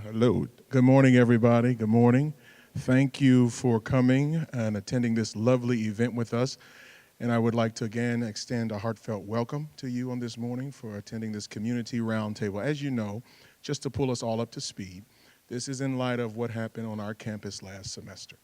Hello. Good morning, everybody. Good morning. Thank you for coming and attending this lovely event with us. And I would like to again extend a heartfelt welcome to you on this morning for attending this community roundtable. As you know, just to pull us all up to speed, this is in light of what happened on our campus last semester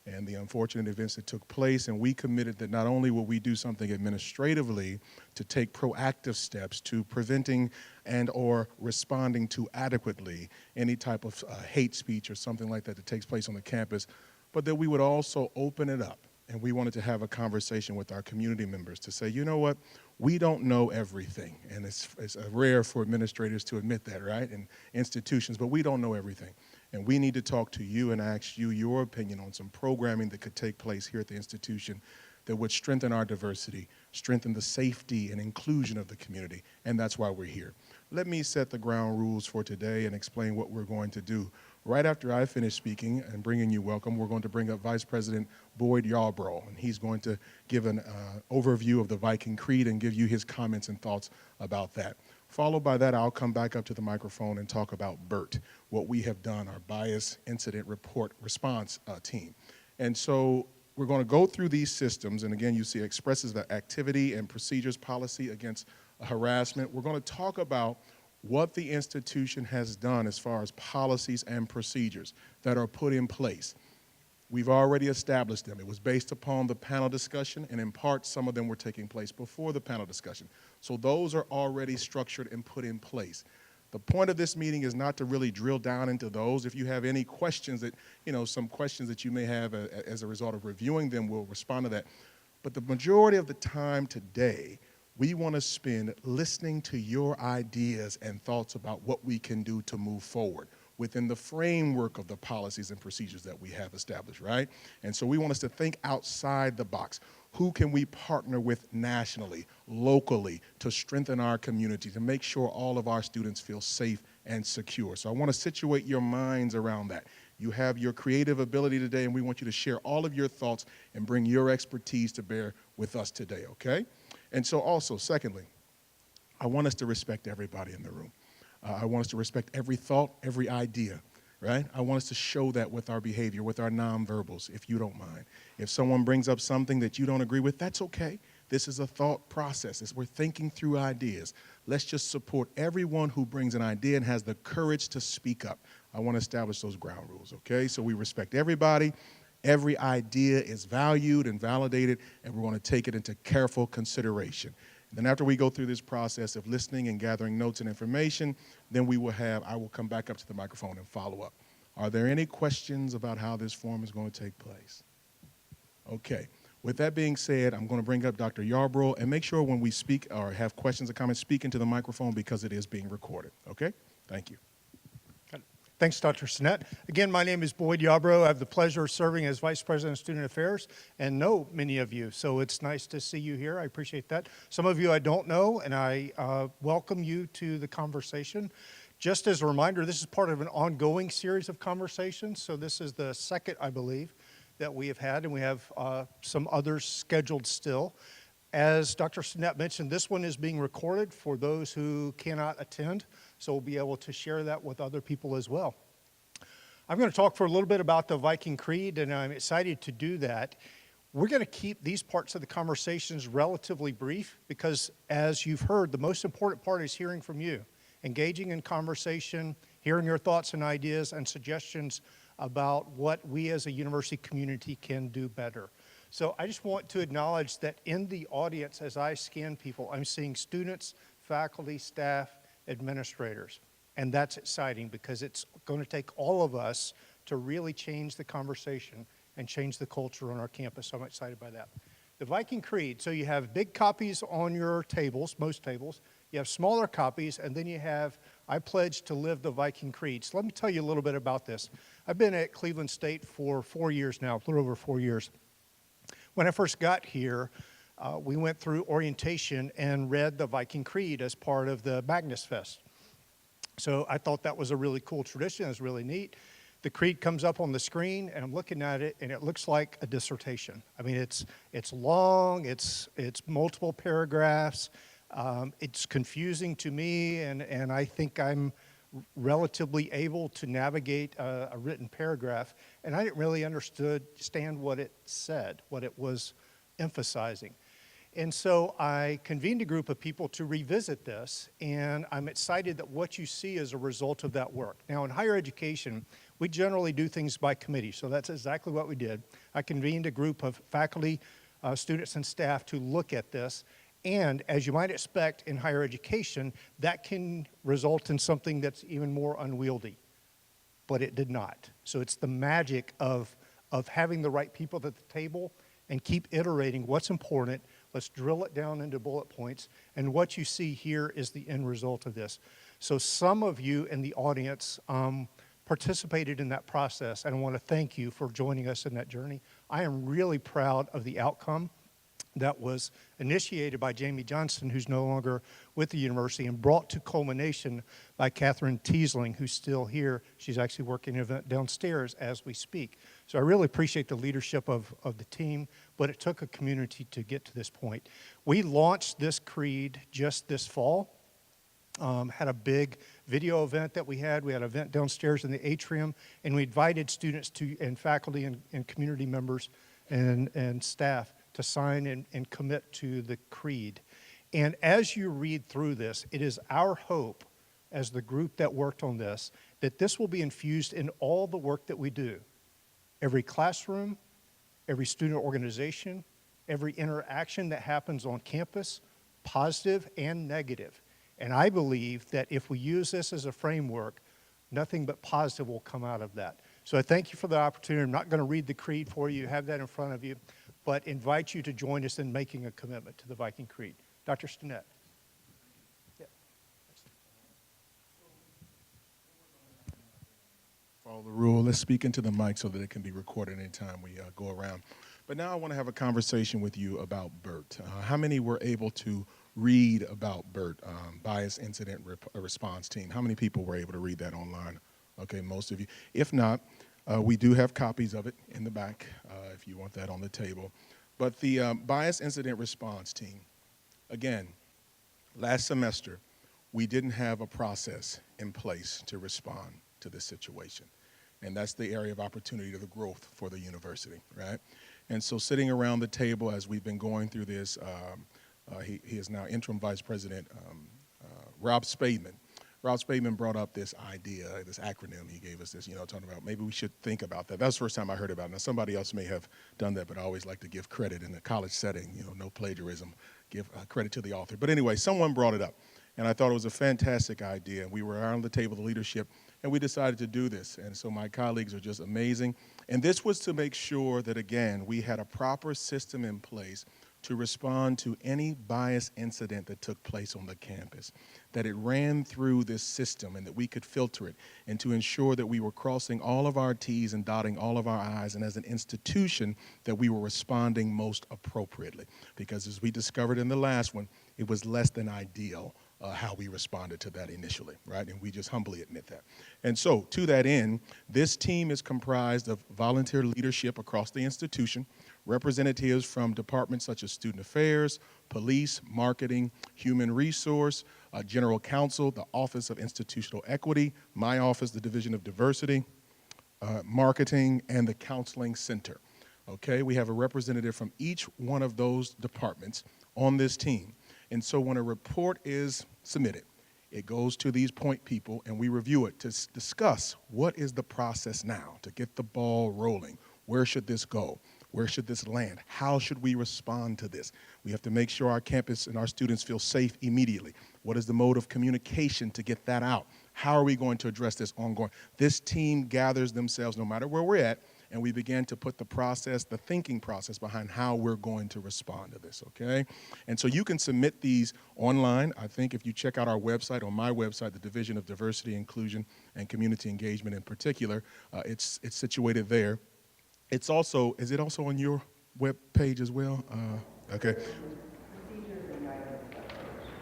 and the unfortunate events that took place. And we committed that not only will we do something administratively to take proactive steps to preventing and or responding to adequately any type of hate speech or something like that takes place on the campus, but that we would also open it up. And we wanted to have a conversation with our community members to say, you know what, we don't know everything. And it's rare for administrators to admit that, right, and institutions, but we don't know everything. And we need to talk to you and ask you your opinion on some programming that could take place here at the institution that would strengthen our diversity, strengthen the safety and inclusion of the community, and that's why we're here. Let me set the ground rules for today and explain what we're going to do. Right after I finish speaking and bringing you welcome, we're going to bring up Vice President Boyd Yarbrough, and he's going to give an overview of the Viking Creed and give you his comments and thoughts about that. Followed by that, I'll come back up to the microphone and talk about BERT, what we have done, our Bias Incident Report Response team. And so we're going to go through these systems, and again, you see it expresses the activity and procedures policy against harassment. We're going to talk about what the institution has done as far as policies and procedures that are put in place. We've already established them. It was based upon the panel discussion, and in part, some of them were taking place before the panel discussion. So those are already structured and put in place. The point of this meeting is not to really drill down into those. If you have any questions that, some questions that you may have as a result of reviewing them, we'll respond to that. But the majority of the time today, we want to spend listening to your ideas and thoughts about what we can do to move forward within the framework of the policies and procedures that we have established, right? And so we want us to think outside the box. Who can we partner with nationally, locally, to strengthen our community, to make sure all of our students feel safe and secure? So I want to situate your minds around that. You have your creative ability today, and we want you to share all of your thoughts and bring your expertise to bear with us today, okay? And so also, secondly, I want us to respect everybody in the room. I want us to respect every thought, every idea, right? I want us to show that with our behavior, with our nonverbals, if you don't mind. If someone brings up something that you don't agree with, that's okay. This is a thought process. We're thinking through ideas. Let's just support everyone who brings an idea and has the courage to speak up. I want to establish those ground rules, okay? So we respect everybody. Every idea is valued and validated, and we're going to take it into careful consideration. Then after we go through this process of listening and gathering notes and information, then I will come back up to the microphone and follow up. Are there any questions about how this forum is going to take place? Okay. With that being said, I'm going to bring up Dr. Yarbrough, and make sure when we speak or have questions or comments, speak into the microphone because it is being recorded. Okay? Thank you. Thanks, Dr. Sinnett. Again, my name is Boyd Yarbrough. I have the pleasure of serving as Vice President of Student Affairs and know many of you, so it's nice to see you here. I appreciate that. Some of you I don't know, and I welcome you to the conversation. Just as a reminder, this is part of an ongoing series of conversations, so this is the second, I believe, that we have had, and we have some others scheduled still. As Dr. Sinnett mentioned, this one is being recorded for those who cannot attend, so we'll be able to share that with other people as well. I'm going to talk for a little bit about the Viking Creed, and I'm excited to do that. We're going to keep these parts of the conversations relatively brief because, as you've heard, the most important part is hearing from you, engaging in conversation, hearing your thoughts and ideas and suggestions about what we as a university community can do better. So I just want to acknowledge that in the audience, as I scan people, I'm seeing students, faculty, staff, administrators. And that's exciting because it's going to take all of us to really change the conversation and change the culture on our campus. So I'm excited by that. The Viking Creed, so you have big copies on your tables, most tables. You have smaller copies, and then you have, I pledge to live the Viking Creed. So let me tell you a little bit about this. I've been at Cleveland State for 4 years now, a little over 4 years. When I first got here, we went through orientation and read the Viking Creed as part of the Magnus Fest. So I thought that was a really cool tradition. It was really neat. The creed comes up on the screen, and I'm looking at it, and it looks like a dissertation. I mean, it's long, it's multiple paragraphs. It's confusing to me, and I think I'm relatively able to navigate a written paragraph, and I didn't really understand what it said, what it was emphasizing. And so I convened a group of people to revisit this, and I'm excited that what you see is a result of that work. Now, in higher education, we generally do things by committee, so that's exactly what we did. I convened a group of faculty, students, and staff to look at this, and as you might expect in higher education, that can result in something that's even more unwieldy, but it did not. So it's the magic of having the right people at the table and keep iterating what's important. Let's drill it down into bullet points, and what you see here is the end result of this. So some of you in the audience participated in that process, and I want to thank you for joining us in that journey. I am really proud of the outcome that was initiated by Jamie Johnston, who's no longer with the university, and brought to culmination by Catherine Teasling, who's still here. She's actually working an event downstairs as we speak. So I really appreciate the leadership of the team, but it took a community to get to this point. We launched this creed just this fall. Had a big video event that we had. We had an event downstairs in the atrium, and we invited students and faculty and community members and staff to sign and commit to the creed. And as you read through this, it is our hope as the group that worked on this, that this will be infused in all the work that we do. Every classroom, every student organization, every interaction that happens on campus, positive and negative. And I believe that if we use this as a framework, nothing but positive will come out of that. So I thank you for the opportunity. I'm not going to read the creed for you. You have that in front of you, but invite you to join us in making a commitment to the Viking Creed. Dr. Stinnett. Yeah. Follow the rule. Let's speak into the mic so that it can be recorded anytime we go around. But now I want to have a conversation with you about BIRT. How many were able to read about BIRT, Bias Incident Response Team? How many people were able to read that online? Okay, most of you. If not, we do have copies of it in the back if you want that on the table. But the Bias Incident Response Team, again, last semester, we didn't have a process in place to respond to this situation. And that's the area of opportunity to the growth for the university, right? And so sitting around the table as we've been going through this, he is now interim vice president, Rob Spademan. Rob Spademan brought up this idea, this acronym he gave us, this, talking about maybe we should think about that. That's the first time I heard about it. Now, somebody else may have done that, but I always like to give credit in a college setting, no plagiarism, give credit to the author. But anyway, someone brought it up, and I thought it was a fantastic idea. And we were around the table, the leadership, and we decided to do this. And so my colleagues are just amazing. And this was to make sure that, again, we had a proper system in place to respond to any bias incident that took place on the campus, that it ran through this system and that we could filter it, and to ensure that we were crossing all of our T's and dotting all of our I's, and as an institution that we were responding most appropriately. Because as we discovered in the last one, it was less than ideal how we responded to that initially, right? And we just humbly admit that. And so to that end, this team is comprised of volunteer leadership across the institution, representatives from departments such as student affairs, police, marketing, human resource, general counsel, the Office of Institutional Equity, my office, the Division of Diversity, marketing, and the Counseling Center. Okay, we have a representative from each one of those departments on this team. And so when a report is submitted, it goes to these point people and we review it to discuss what is the process now to get the ball rolling. Where should this go? Where should this land? How should we respond to this? We have to make sure our campus and our students feel safe immediately. What is the mode of communication to get that out? How are we going to address this ongoing? This team gathers themselves no matter where we're at, and we begin to put the process, the thinking process behind how we're going to respond to this, okay? And so you can submit these online. I think if you check out our website, on my website, the Division of Diversity, Inclusion, and Community Engagement in particular, it's situated there. It's also, is it also on your web page as well? Okay.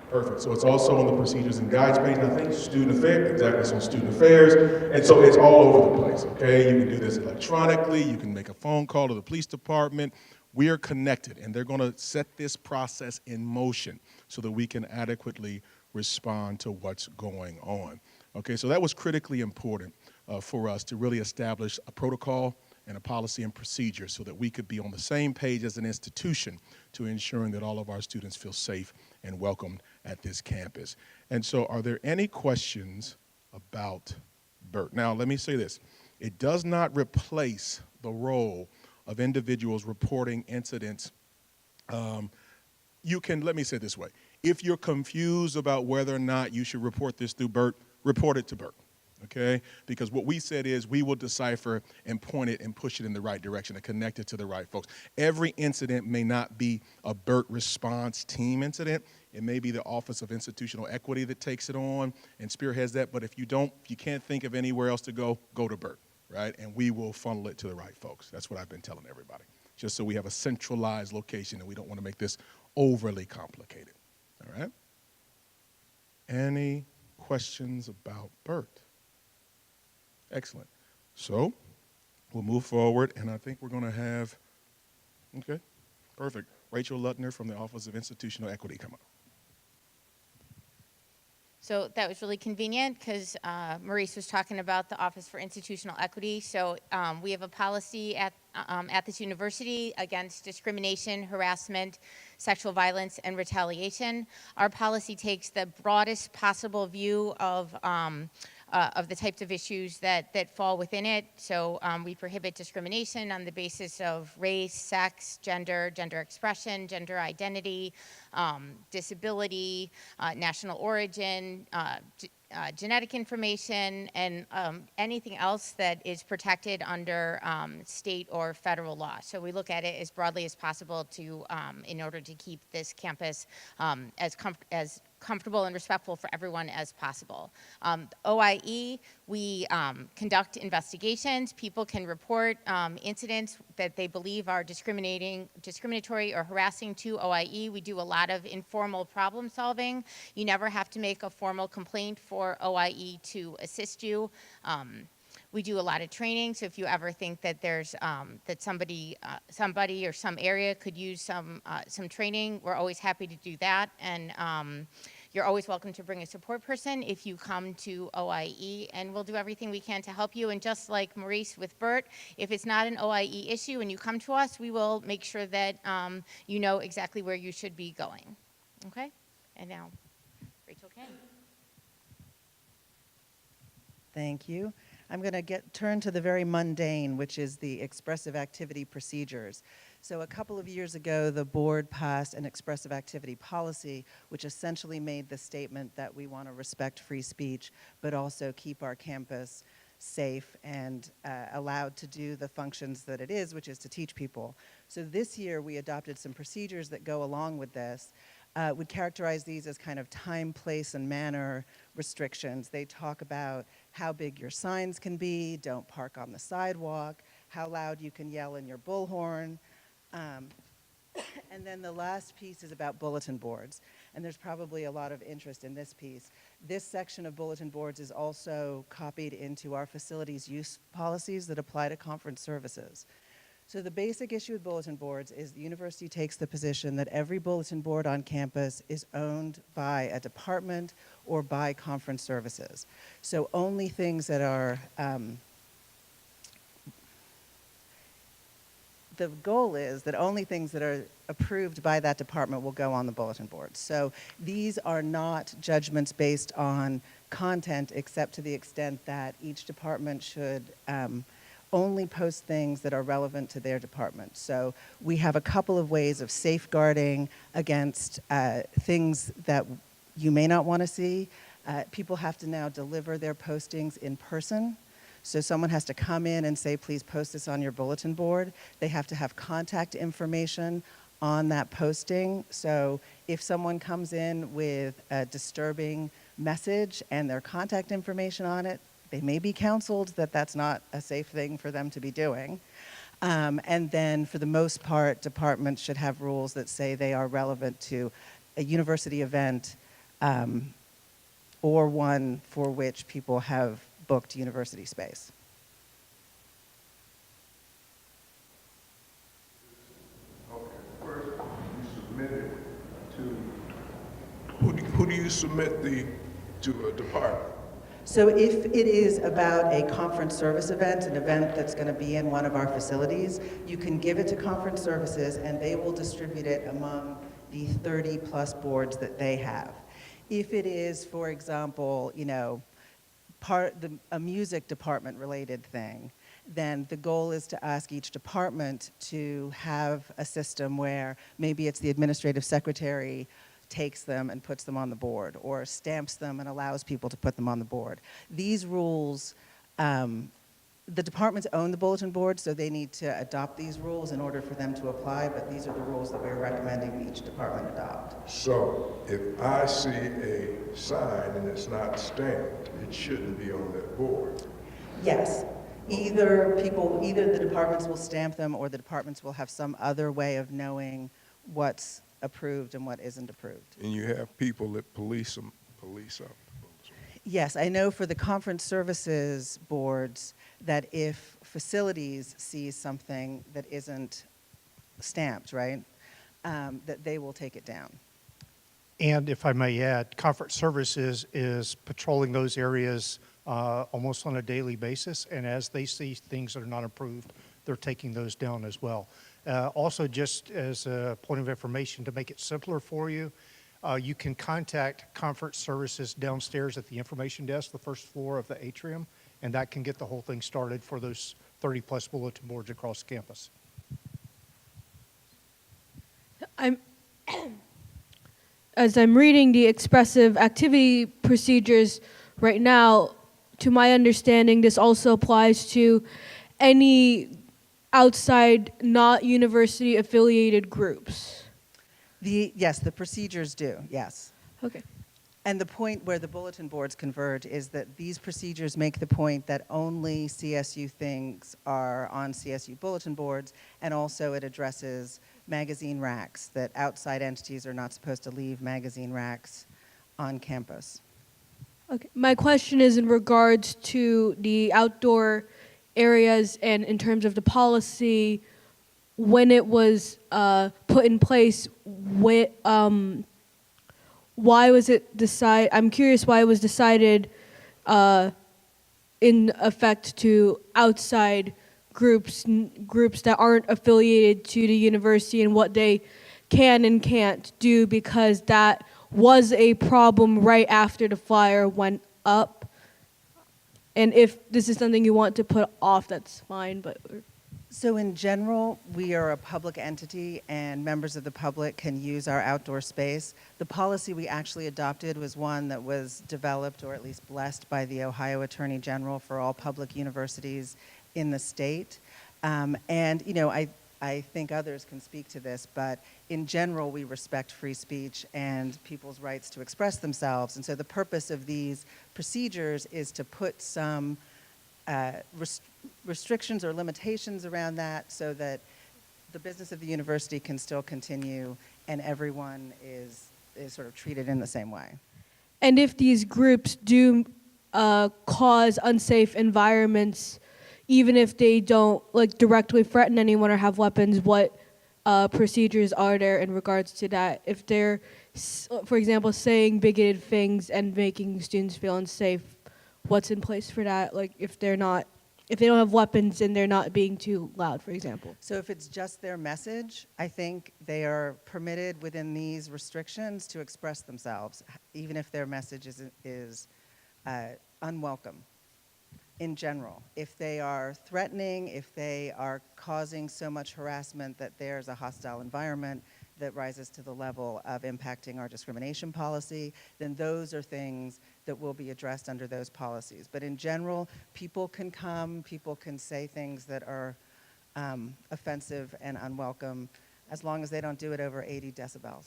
Perfect. So it's also on the procedures and guides page. I think student affairs, exactly, it's on student affairs. And so it's all over the place, okay? You can do this electronically. You can make a phone call to the police department. We are connected, and they're going to set this process in motion so that we can adequately respond to what's going on. Okay, so that was critically important for us to really establish a protocol and a policy and procedure so that we could be on the same page as an institution to ensuring that all of our students feel safe and welcomed at this campus. And so are there any questions about BERT? Now, let me say this. It does not replace the role of individuals reporting incidents. Let me say it this way. If you're confused about whether or not you should report this through BERT, report it to BERT, okay? Because what we said is we will decipher and point it and push it in the right direction and connect it to the right folks. Every incident may not be a BERT response team incident. It may be the Office of Institutional Equity that takes it on and spearheads that, but if you can't think of anywhere else to go to BERT, right? And we will funnel it to the right folks. That's what I've been telling everybody, just so we have a centralized location and we don't want to make this overly complicated, all right? Any questions about BERT? Excellent. So we'll move forward, and I think we're going to have, okay, perfect. Rachel Lutner from the Office of Institutional Equity come up. So that was really convenient because Maurice was talking about the Office for Institutional Equity. So we have a policy at this university against discrimination, harassment, sexual violence, and retaliation. Our policy takes the broadest possible view of the types of issues that fall within it. So we prohibit discrimination on the basis of race, sex, gender, gender expression, gender identity, disability, national origin, genetic information, and anything else that is protected under state or federal law. So we look at it as broadly as possible in order to keep this campus as comfortable and respectful for everyone as possible. OIE, we conduct investigations. People can report incidents that they believe are discriminatory or harassing to OIE. We do a lot of informal problem solving. You never have to make a formal complaint for OIE to assist you. We do a lot of training, so if you ever think that there's that somebody or some area could use some training, we're always happy to do that. And you're always welcome to bring a support person if you come to OIE, and we'll do everything we can to help you. And just like Maurice with BERT, if it's not an OIE issue and you come to us, we will make sure that you know exactly where you should be going. Okay? And now, Rachel King. Thank you. I'm going to turn to the very mundane, which is the expressive activity procedures. So a couple of years ago, the board passed an expressive activity policy, which essentially made the statement that we want to respect free speech, but also keep our campus safe and allowed to do the functions that it is, which is to teach people. So this year, we adopted some procedures that go along with this. Would characterize these as kind of time, place, and manner restrictions. They talk about how big your signs can be, don't park on the sidewalk, how loud you can yell in your bullhorn. And then the last piece is about bulletin boards. And there's probably a lot of interest in this piece. This section of bulletin boards is also copied into our facilities use policies that apply to conference services. So the basic issue with bulletin boards is the university takes the position that every bulletin board on campus is owned by a department or by conference services. So only things that are, the goal is that only things that are approved by that department will go on the bulletin board. So these are not judgments based on content, except to the extent that each department should only post things that are relevant to their department. So we have a couple of ways of safeguarding against things that you may not want to see. People have to now deliver their postings in person. So someone has to come in and say, please post this on your bulletin board. They have to have contact information on that posting. So if someone comes in with a disturbing message and their contact information on it, they may be counseled that that's not a safe thing for them to be doing. And then for the most part, departments should have rules that say they are relevant to a university event or one for which people have booked university space. Okay, first you submit it to, who do you submit to a department? So if it is about a conference service event, an event that's going to be in one of our facilities, you can give it to conference services and they will distribute it among the 30 plus boards that they have. If it is, for example, a music department related thing, then the goal is to ask each department to have a system where maybe it's the administrative secretary takes them and puts them on the board, or stamps them and allows people to put them on the board. These rules, the departments own the bulletin board, so they need to adopt these rules in order for them to apply, but these are the rules that we're recommending each department adopt. So if I see a sign and it's not stamped, it shouldn't be on that board. Yes. Either the departments will stamp them or the departments will have some other way of knowing what's approved and what isn't approved. And you have people that police up. Yes, I know for the conference services boards that if facilities sees something that isn't stamped, right, that they will take it down. And if I may add, conference services is patrolling those areas almost on a daily basis, and as they see things that are not approved, they're taking those down as well. Also, just as a point of information to make it simpler for you, you can contact conference services downstairs at the information desk, the first floor of the atrium, and that can get the whole thing started for those 30-plus bulletin boards across campus. As I'm reading the expressive activity procedures right now, to my understanding, this also applies to any outside, not university affiliated groups. Yes, the procedures do, yes. Okay. And the point where the bulletin boards converge is that these procedures make the point that only CSU things are on CSU bulletin boards, and also it addresses magazine racks, that outside entities are not supposed to leave magazine racks on campus. Okay. My question is in regards to the outdoor areas and in terms of the policy, when it was put in place, why was it decided? I'm curious why it was decided in effect to outside groups that aren't affiliated to the university, and what they can and can't do, because that was a problem right after the flyer went up. And if this is something you want to put off, that's fine, but... So in general, we are a public entity and members of the public can use our outdoor space. The policy we actually adopted was one that was developed or at least blessed by the Ohio Attorney General for all public universities in the state. And, you know, I think others can speak to this, but in general, we respect free speech and people's rights to express themselves. And so the purpose of these procedures is to put some restrictions or limitations around that so that the business of the university can still continue and everyone is sort of treated in the same way. And if these groups do cause unsafe environments, even if they don't like directly threaten anyone or have weapons, what procedures are there in regards to that? If they're, for example, saying bigoted things and making students feel unsafe, what's in place for that? Like if they don't have weapons and they're not being too loud, for example. So if it's just their message, I think they are permitted within these restrictions to express themselves, even if their message is unwelcome in general. If they are threatening, if they are causing so much harassment that there's a hostile environment that rises to the level of impacting our discrimination policy, then those are things that will be addressed under those policies. But in general, people can come, people can say things that are offensive and unwelcome, as long as they don't do it over 80 decibels.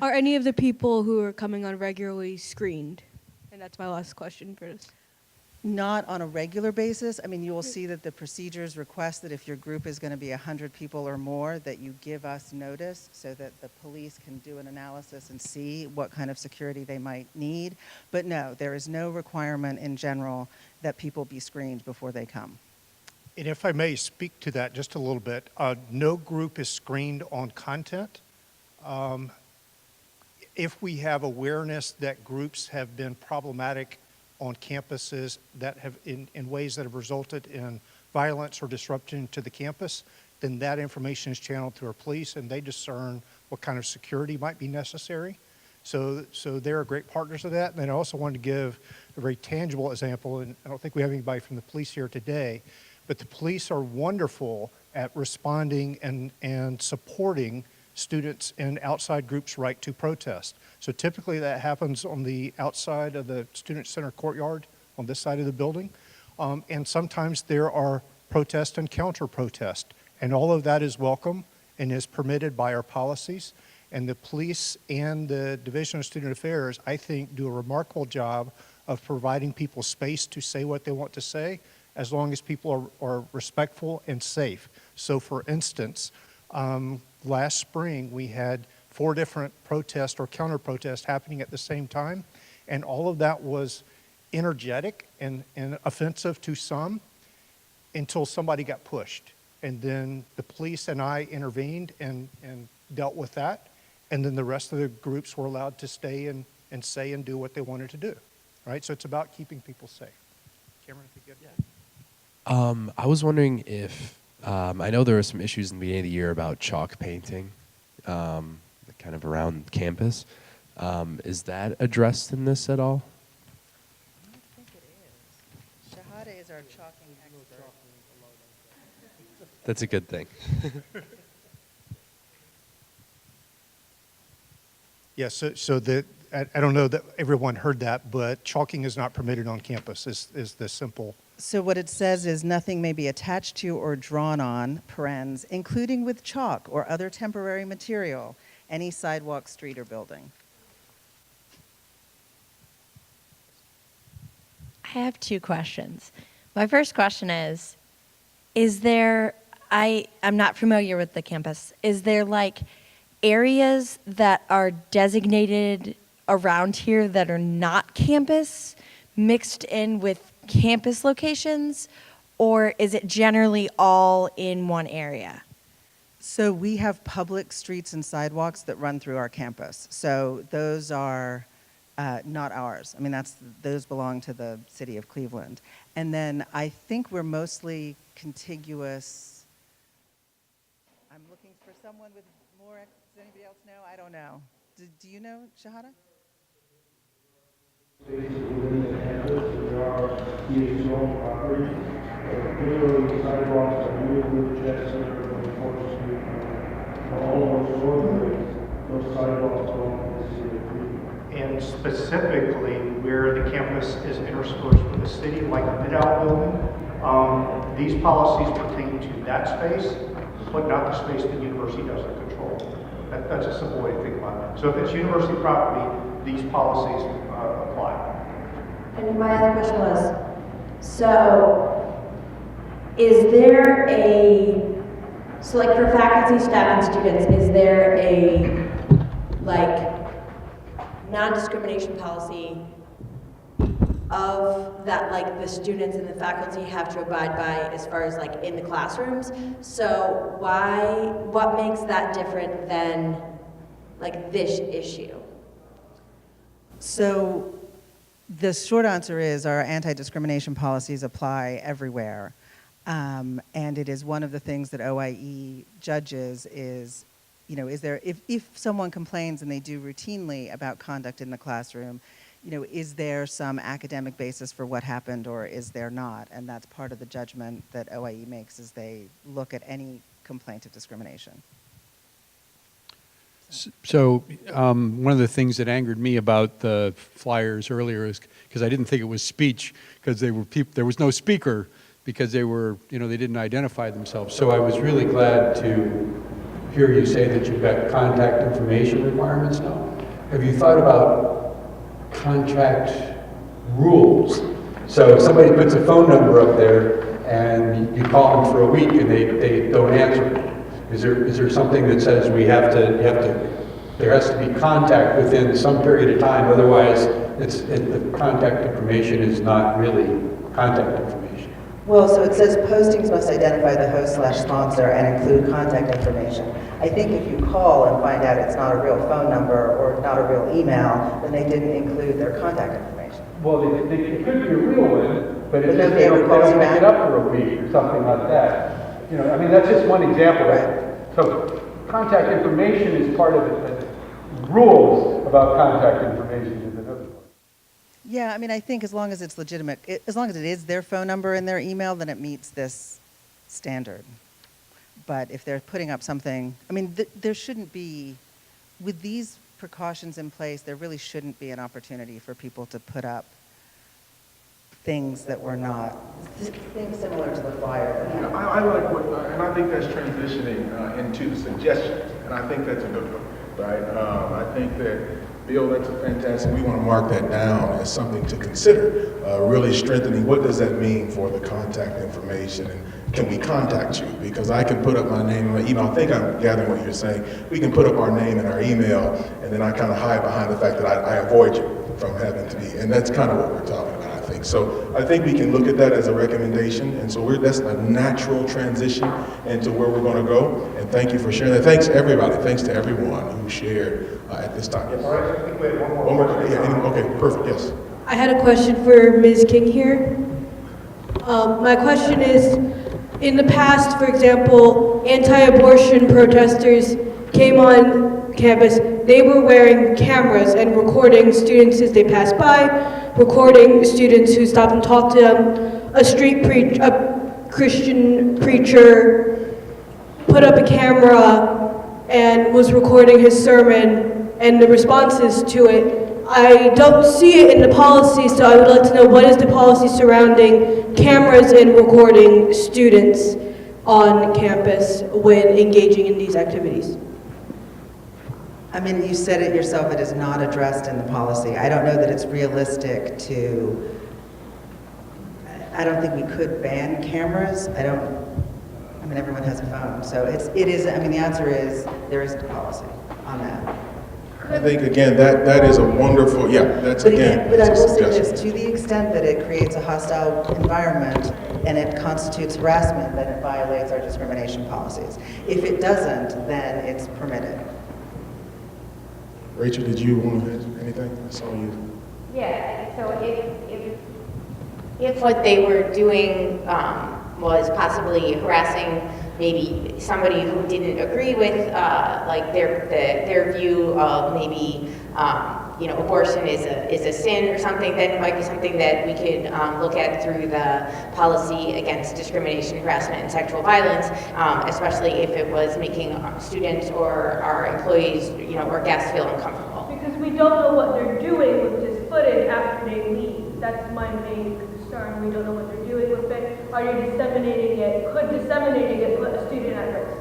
Are any of the people who are coming on regularly screened? And that's my last question for this. Not on a regular basis. I mean, you will see that the procedures request that if your group is going to be 100 people or more, that you give us notice so that the police can do an analysis and see what kind of security they might need. But no, there is no requirement in general that people be screened before they come. And if I may speak to that just a little bit, no group is screened on content. if we have awareness that groups have been problematic on campuses that have in ways that have resulted in violence or disruption to the campus, then that information is channeled to our police and they discern what kind of security might be necessary. So they're great partners of that. And then I also wanted to give a very tangible example, and I don't think we have anybody from the police here today, but the police are wonderful at responding and supporting students and outside groups' right to protest. So typically that happens on the outside of the Student Center courtyard on this side of the building. And sometimes there are protest and counter-protest. And all of that is welcome and is permitted by our policies. And the police and the Division of Student Affairs, I think, do a remarkable job of providing people space to say what they want to say, as long as people are respectful and safe. So for instance, last spring we had 4 different protests or counter-protests happening at the same time, and all of that was energetic and offensive to some until somebody got pushed. And then the police and I intervened and dealt with that, and then the rest of the groups were allowed to stay and say and do what they wanted to do. Right? So it's about keeping people safe. Cameron, if you get that. I was wondering if, I know there were some issues in the beginning of the year about chalk painting, kind of around campus. Is that addressed in this at all? I don't think it is. Shahada is our chalking expert. That's a good thing. Yes, so I don't know that everyone heard that, but chalking is not permitted on campus, is the simple. So what it says is nothing may be attached to or drawn on, parens, including with chalk or other temporary material, any sidewalk, street, or building. I have 2 questions. My first question is there, I'm not familiar with the campus, is there like areas that are designated around here that are not campus mixed in with campus locations, or is it generally all in one area? So we have public streets and sidewalks that run through our campus. So those are not ours. I mean, those belong to the city of Cleveland. And then I think we're mostly contiguous. I'm looking for someone with more, does anybody else know? I don't know. Do you know, Shahada? Within the campus, there are EH property, particularly sidewalks that move with Chester and 4th Street. All those roadways, those sidewalks go into the city of Cleveland. And specifically where the campus is interspersed with the city, like the Mid-Out building, these policies pertain to that space, but not the space the university doesn't control. That's a simple way to think about it. So if it's university property, these policies apply. And my other question was, so is there so like for faculty, staff, and students, is there a like non-discrimination policy of that like the students and the faculty have to abide by as far as like in the classrooms? So what makes that different than like this issue? So the short answer is our anti-discrimination policies apply everywhere. And it is one of the things that OIE judges is, is there, if someone complains, and they do routinely, about conduct in the classroom, is there some academic basis for what happened or is there not? And that's part of the judgment that OIE makes, is they look at any complaint of discrimination. So one of the things that angered me about the flyers earlier is because I didn't think it was speech, because there was no speaker, because they were, they didn't identify themselves. So I was really glad to hear you say that you've got contact information requirements now. Have you thought about contract rules? So if somebody puts a phone number up there and you call them for a week and they don't answer, is there something that says there has to be contact within some period of time, otherwise the contact information is not really contact information? Well, so it says postings must identify the host/sponsor and include contact information. I think if you call and find out it's not a real phone number or not a real email, then they didn't include their contact information. Well, it could be a real one, but But it's just nobody they ever don't calls you pick back? it up for a week or something like that. You know, I mean, that's just one example. Right. So contact information is part of it, but rules about contact information is another one. Yeah, I mean, I think as long as it's legitimate, as long as it is their phone number in their email, then it meets this standard. But if they're putting up something, I mean, there shouldn't be, with these precautions in place, there really shouldn't be an opportunity for people to put up things that were not, things similar to the flyer. Yeah, I like what, and I think that's transitioning into suggestions, and I think that's a good one, right? I think that, Bill, that's a fantastic, we want to mark that down as something to consider, really strengthening what does that mean for the contact information, and can we contact you? Because I can put up my name and my email. I think I'm gathering what you're saying. We can put up our name and our email, and then I kind of hide behind the fact that I avoid you from having to be, and that's kind of what we're talking about, I think. So I think we can look at that as a recommendation, and so that's a natural transition into where we're going to go, and thank you for sharing that. Thanks, everybody. Thanks to everyone who shared at this time. Yes. All right, I think we have one more. One more, yeah, okay, perfect, yes. I had a question for Ms. King here. My question is, in the past, for example, anti-abortion protesters came on campus. They were wearing cameras and recording students as they passed by, recording students who stopped and talked to them. A Christian preacher put up a camera and was recording his sermon and the responses to it. I don't see it in the policy, so I would like to know what is the policy surrounding cameras and recording students on campus when engaging in these activities? I mean, you said it yourself, it is not addressed in the policy. I don't know that it's realistic to, I don't think we could ban cameras. I mean, everyone has a phone, so it is, I mean, the answer is, there isn't a policy on that. I think, again, that is a wonderful, yeah, that's, again, But I it's a will say this, suggestion. to the extent that it creates a hostile environment and it constitutes harassment, then it violates our discrimination policies. If it doesn't, then it's permitted. Rachel, did you want to add anything? I saw you. Yeah, so if what they were doing was possibly harassing maybe somebody who didn't agree with like their view of maybe abortion is a sin or something, then it might be something that we could look at through the policy against discrimination, harassment, and sexual violence, especially if it was making students or our employees, or guests feel uncomfortable. Because we don't know what they're doing with this footage after they leave. That's my main concern. We don't know what they're doing with it. Are you disseminating it? Could disseminating it put a student at risk?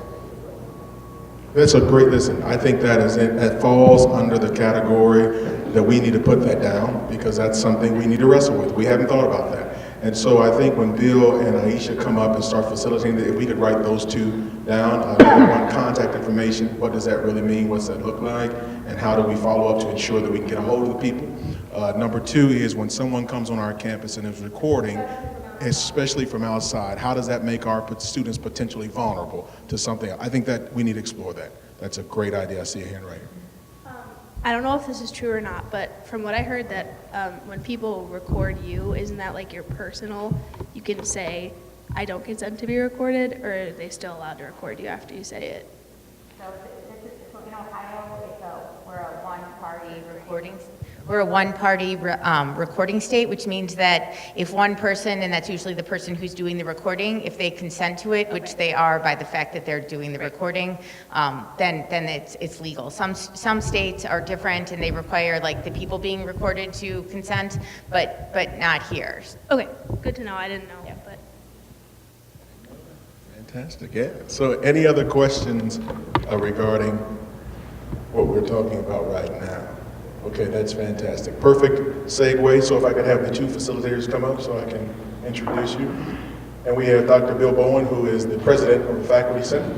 That's a great, listen, I think that falls under the category that we need to put that down, because that's something we need to wrestle with. We haven't thought about that. And so I think when Bill and Aisha come up and start facilitating, if we could write those two down, number one, contact information, what does that really mean, what's that look like, and how do we follow up to ensure that we can get a hold of the people. Number two is when someone comes on our campus and is recording, especially from outside, how does that make our students potentially vulnerable to something? I think that we need to explore that. That's a great idea. I see a hand right here. I don't know if this is true or not, but from what I heard that when people record you, isn't that like your personal, you can say, I don't consent to be recorded, or are they still allowed to record you after you say it? So in Ohio, we're a one-party recording. We're a one-party recording state, which means that if one person, and that's usually the person who's doing the recording, if they consent to it, which they are by the fact that they're doing the recording, then it's legal. Some states are different, and they require like the people being recorded to consent, but not here. Okay, good to know. I didn't know, Yeah. but. Fantastic, yeah. So any other questions regarding what we're talking about right now? Okay, that's fantastic. Perfect segue. So if I could have the two facilitators come up so I can introduce you. And we have Dr. Bill Bowen, who is the president of the Faculty Senate.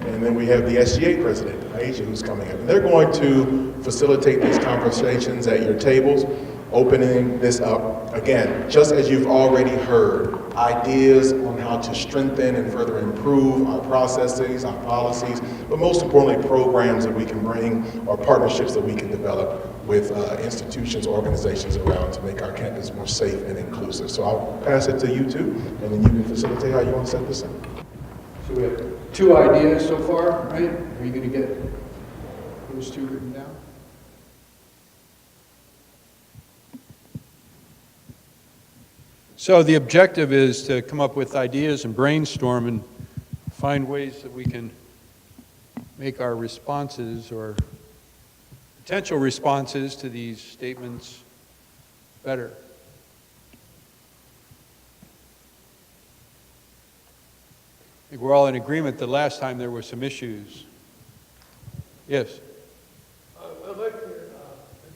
And then we have the SGA president, Aisha, who's coming up. And they're going to facilitate these conversations at your tables. opening this up. Again, just as you've already heard, ideas on how to strengthen and further improve our processes, our policies, but most importantly, programs that we can bring or partnerships that we can develop with institutions, organizations around to make our campus more safe and inclusive. So I'll pass it to you two, and then you can facilitate how you want to set this up. So we have 2 ideas so far, right? Are you going to get those 2 written down? So the objective is to come up with ideas and brainstorm and find ways that we can make our responses or potential responses to these statements better. I think we're all in agreement that last time there were some issues. Yes? I like the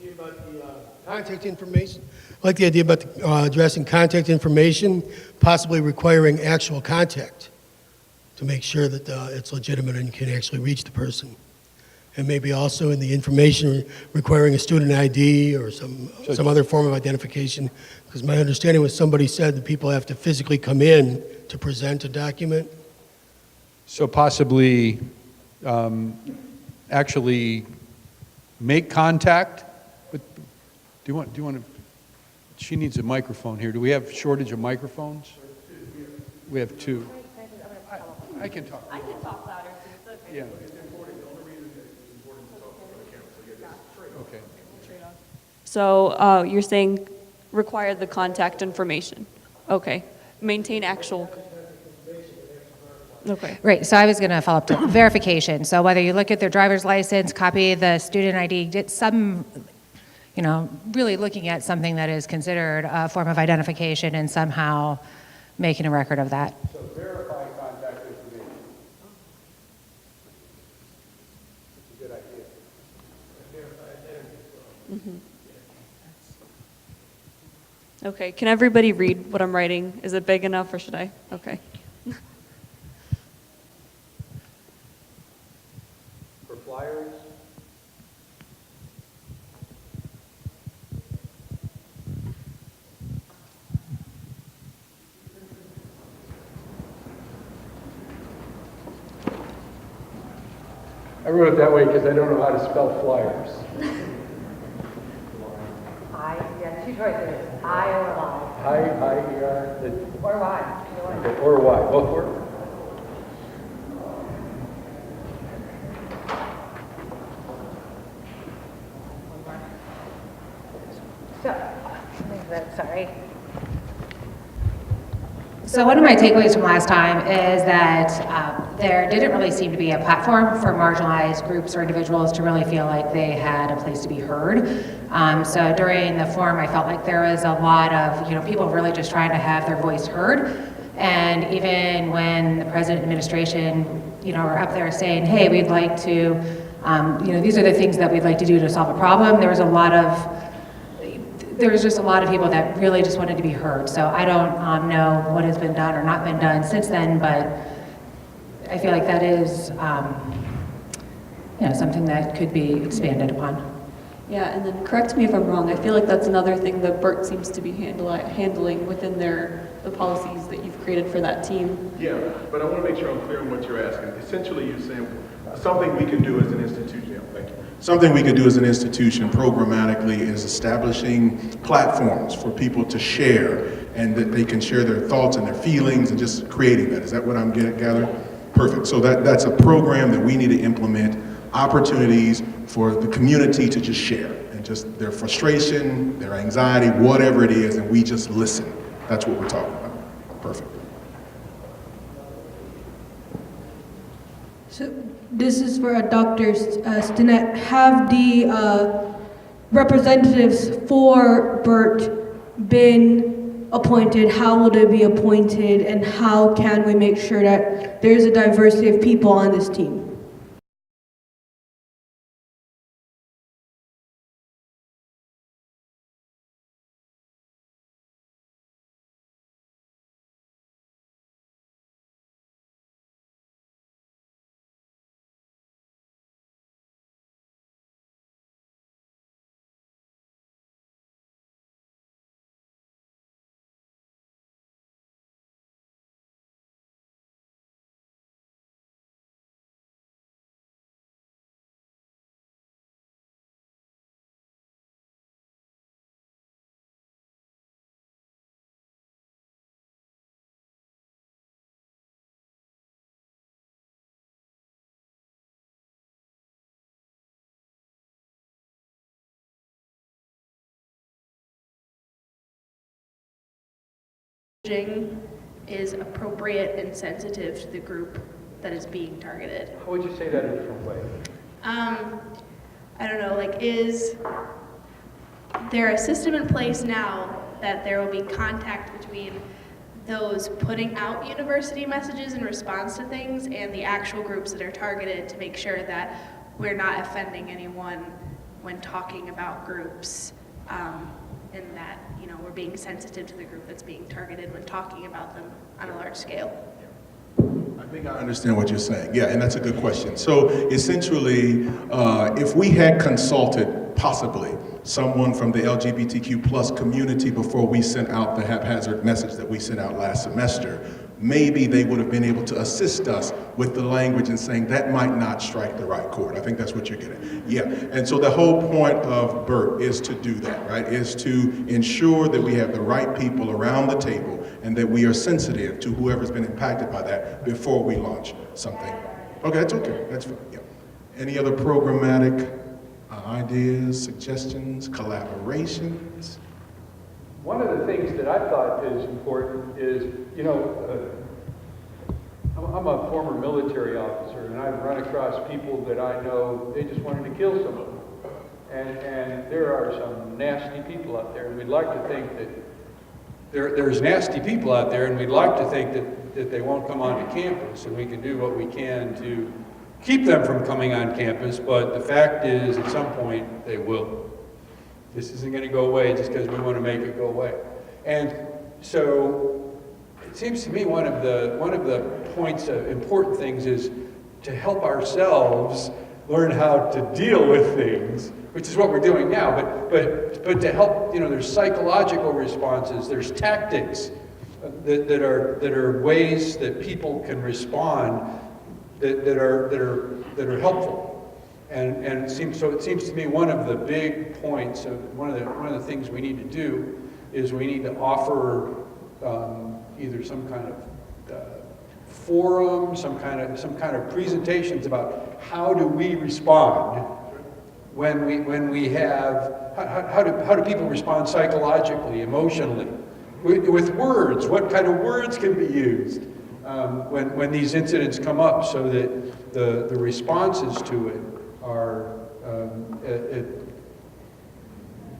idea about the contact information. I like the idea about addressing contact information, possibly requiring actual contact to make sure that it's legitimate and you can actually reach the person. And maybe also in the information requiring a student ID or some other form of identification. Because my understanding was somebody said that people have to physically come in to present a document. So possibly actually make contact with, do you want to, she needs a microphone here. Do we have shortage of microphones? We have 2. I can talk. I can talk louder too. It's okay. Yeah. Okay. So you're saying require the contact information. Okay. Maintain actual. Okay. Right, so I was going to follow up to verification. So whether you look at their driver's license, copy the student ID, get some, really looking at something that is considered a form of identification and somehow making a record of that. So verify contact information. That's a good idea. Mm-hmm. Okay, can everybody read what I'm writing? Is it big enough or should I? Okay. For flyers? I wrote it that way because I don't know how to spell flyers. Yeah, 2 choices, I or Y. I-E-R. Or Y. Okay, or Y, both work? Sorry. So one of my takeaways from last time is that there didn't really seem to be a platform for marginalized groups or individuals to really feel like they had a place to be heard. So during the forum, I felt like there was a lot of people really just trying to have their voice heard. And even when the president and administration, were up there saying, "Hey, we'd like to, these are the things that we'd like to do to solve a problem," there was just a lot of people that really just wanted to be heard. So I don't know what has been done or not been done since then, but I feel like that is something that could be expanded upon. Yeah, and then correct me if I'm wrong, I feel like that's another thing that BERT seems to be handling within the policies that you've created for that team. Yeah, but I want to make sure I'm clear on what you're asking. Essentially, you're saying something we can do as an institution. Yeah, thank you. Something we could do as an institution programmatically is establishing platforms for people to share and that they can share their thoughts and their feelings and just creating that. Is that what I'm gathering? Perfect. So that's a program that we need to implement, opportunities for the community to just share and just their frustration, their anxiety, whatever it is, and we just listen. That's what we're talking about. Perfect. So this is for Dr. Stinnett. Have the representatives for BERT been appointed? How will they be appointed? And how can we make sure that there's a diversity of people on this team? messaging is appropriate and sensitive to the group that is being targeted. How would you say that in a different way? I don't know, like, is there a system in place now that there will be contact between those putting out university messages in response to things and the actual groups that are targeted to make sure that we're not offending anyone when talking about groups, and that, you know, we're being sensitive to the group that's being targeted when talking about them on a large scale? I think I understand what you're saying. Yeah, and that's a good question. So essentially, if we had consulted possibly someone from the LGBTQ plus community before we sent out the haphazard message that we sent out last semester, maybe they would have been able to assist us with the language and saying that might not strike the right chord. I think that's what you're getting. Yeah, and so the whole point of BERT is to do that, right? Is to ensure that we have the right people around the table and that we are sensitive to whoever's been impacted by that before we launch something. Okay, that's okay, that's fine, yeah. Any other programmatic ideas, suggestions, collaborations? One of the things that I thought is important is, you know, I'm a former military officer, and I've run across people that I know, they just wanted to kill someone. And there are some nasty people out there, and we'd like to think that there's nasty people out there, and we'd like to think that they won't come onto campus, and we can do what we can to keep them from coming on campus, but the fact is, at some point, they will. This isn't going to go away just because we want to make it go away. And so it seems to me one of the points of important things is to help ourselves learn how to deal with things, which is what we're doing now, but to help, you know, there's psychological responses, there's tactics that are ways that people can respond that are helpful. And it seems to me one of the big points of one of the things we need to do is we need to offer either some kind of forum, some kind of presentations about how do we respond when we have how do people respond psychologically, emotionally, with words. What kind of words can be used when these incidents come up, so that the responses to it are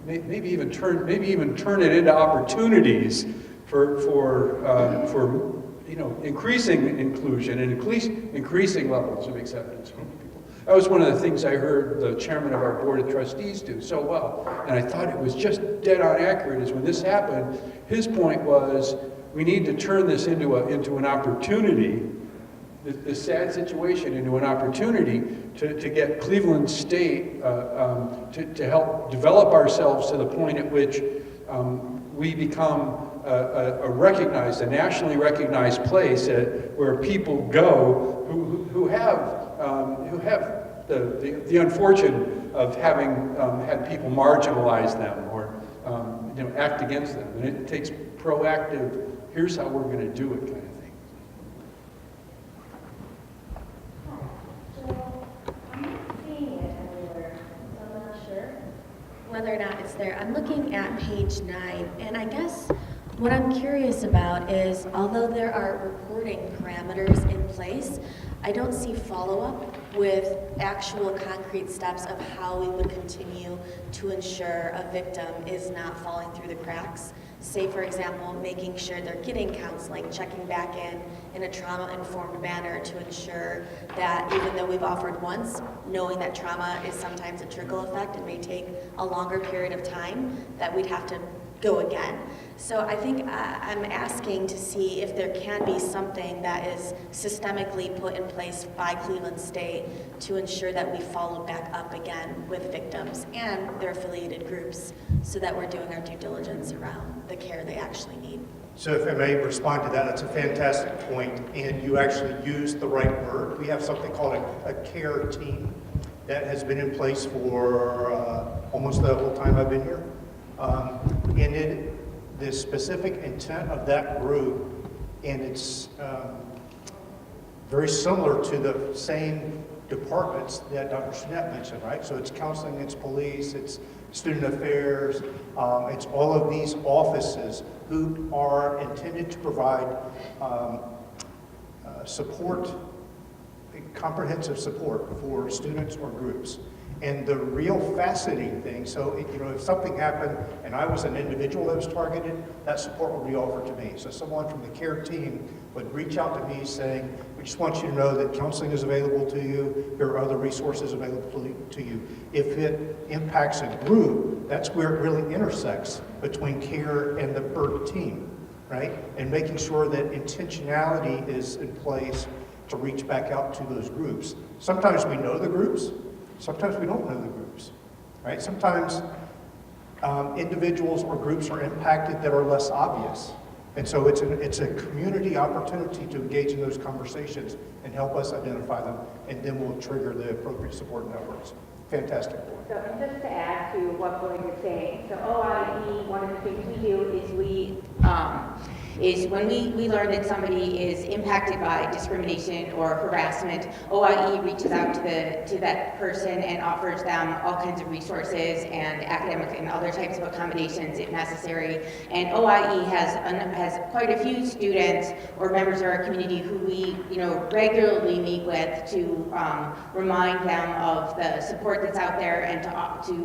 maybe even turn it into opportunities for you know, increasing inclusion and increasing levels of acceptance from people. That was one of the things I heard the chairman of our board of trustees do so well, and I thought it was just dead on accurate. Is when this happened, his point was we need to turn this into an opportunity. This sad situation into an opportunity to get Cleveland State to help develop ourselves to the point at which we become a nationally recognized place where people go who have the unfortune of having had people marginalize them or you know, act against them. And it takes proactive, here's how we're going to do it kind of thing. Whether or not it's there. I'm looking at page 9, and I guess what I'm curious about is, although there are reporting parameters in place, I don't see follow-up with actual concrete steps of how we would continue to ensure a victim is not falling through the cracks. Say, for example, making sure they're getting counseling, checking back in a trauma-informed manner to ensure that even though we've offered once, knowing that trauma is sometimes a trickle effect and may take a longer period of time, that we'd have to go again. So I think I'm asking to see if there can be something that is systemically put in place by Cleveland State to ensure that we follow back up again with victims and their affiliated groups so that we're doing our due diligence around the care they actually need. So if I may respond to that, that's a fantastic point, and you actually used the right word. We have something called a care team that has been in place for almost the whole time I've been here. And the specific intent of that group, and it's very similar to the same departments that Dr. Snett mentioned, right? So it's counseling, it's police, it's Student Affairs. It's all of these offices who are intended to provide support, comprehensive support for students or groups. And the real fascinating thing, so if something happened and I was an individual that was targeted, that support would be offered to me. So someone from the care team would reach out to me saying, we just want you to know that counseling is available to you, there are other resources available to you. If it impacts a group, that's where it really intersects between care and the BERT team, right? And making sure that intentionality is in place to reach back out to those groups. Sometimes we know the groups, sometimes we don't know the groups, right? Sometimes individuals or groups are impacted that are less obvious. And so it's a community opportunity to engage in those conversations and help us identify them, and then we'll trigger the appropriate support networks. Fantastic. So, and just to add to what Boyd was saying, so OIE, one of the things we do is when we learn that somebody is impacted by discrimination or harassment, OIE reaches out to that person and offers them all kinds of resources and academic and other types of accommodations if necessary. And OIE has quite a few students or members of our community who we regularly meet with to remind them of the support that's out there and to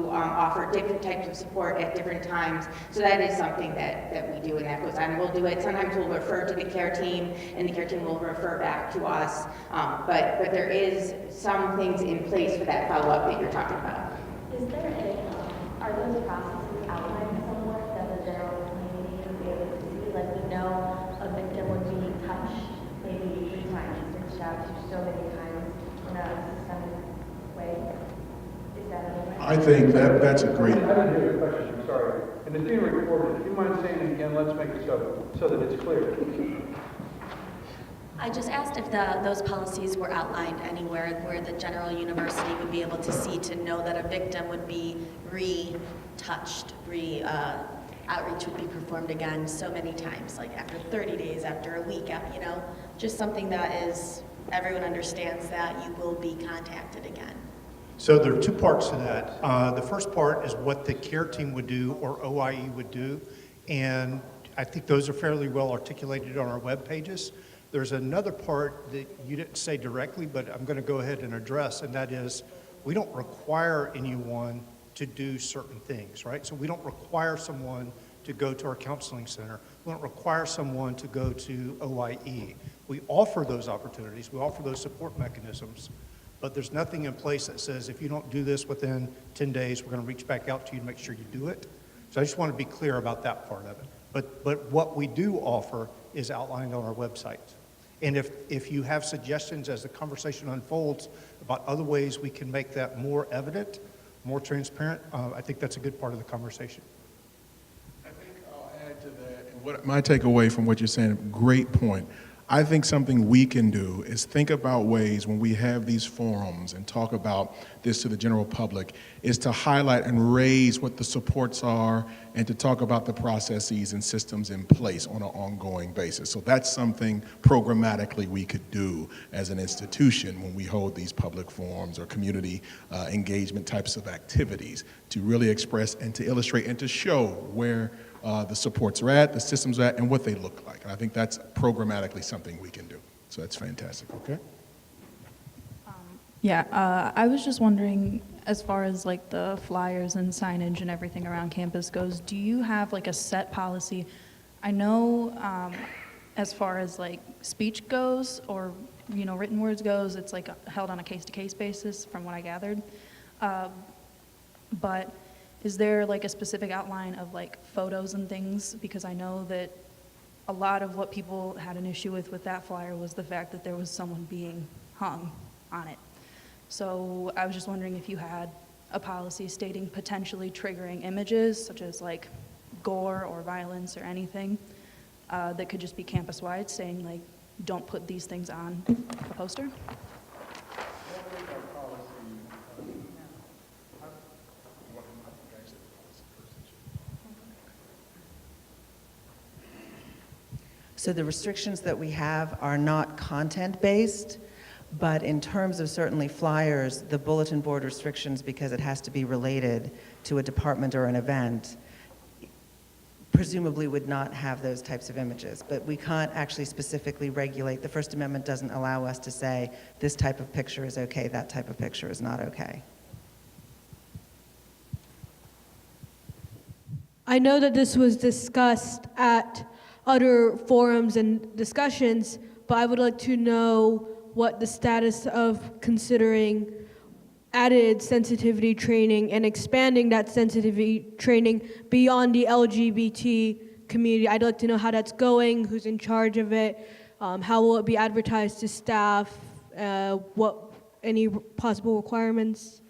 offer different types of support at different times. So that is something that we do, and that goes on. We'll do it. Sometimes we'll refer to the care team, and the care team will refer back to us. But there is some things in place for that follow-up that you're talking about. Is there are those processes outlined somewhere that the general community would be able to see? Like, we know a victim would be touched maybe 3 times, reached out to so many times in a systemic way. Is that a way? I think that's a great. I didn't hear the question, I'm sorry. And it's being recorded. If you mind saying it again, let's make it so that it's clear. I just asked if those policies were outlined anywhere where the general university would be able to see to know that a victim would be retouched, outreach would be performed again so many times, like after 30 days, after a week, just something that is, everyone understands that you will be contacted again. So there are 2 parts to that. The first part is what the care team would do or OIE would do, and I think those are fairly well articulated on our web pages. There's another part that you didn't say directly, but I'm going to go ahead and address, and that is we don't require anyone to do certain things, right? So we don't require someone to go to our counseling center. We don't require someone to go to OIE. We offer those opportunities. We offer those support mechanisms. But there's nothing in place that says if you don't do this within 10 days, we're going to reach back out to you to make sure you do it. So I just want to be clear about that part of it. But what we do offer is outlined on our website. And if you have suggestions as the conversation unfolds about other ways we can make that more evident, more transparent, I think that's a good part of the conversation. I think I'll add to that. And what my takeaway from what you're saying, great point. I think something we can do is think about ways when we have these forums and talk about this to the general public, is to highlight and raise what the supports are and to talk about the processes and systems in place on an ongoing basis. So that's something programmatically we could do as an institution when we hold these public forums or community engagement types of activities to really express and to illustrate and to show where the supports are at, the systems are at, and what they look like. And I think that's programmatically something we can do. So that's fantastic, okay? Yeah, I was just wondering, as far as like the flyers and signage and everything around campus goes, do you have like a set policy? I know as far as like speech goes or, written words goes, it's like held on a case-to-case basis from what I gathered. But is there like a specific outline of like photos and things? Because I know that a lot of what people had an issue with that flyer was the fact that there was someone being hung on it. So I was just wondering if you had a policy stating potentially triggering images, such as like gore or violence or anything, that could just be campus-wide, saying like, don't put these things on a poster? So the restrictions that we have are not content-based. But in terms of certainly flyers, the bulletin board restrictions, because it has to be related to a department or an event, presumably would not have those types of images. But we can't actually specifically regulate. The First Amendment doesn't allow us to say this type of picture is okay, that type of picture is not okay. I know that this was discussed at other forums and discussions, but I would like to know what the status of considering added sensitivity training and expanding that sensitivity training beyond the LGBT community. I'd like to know how that's going, who's in charge of it, how will it be advertised to staff, what any possible requirements.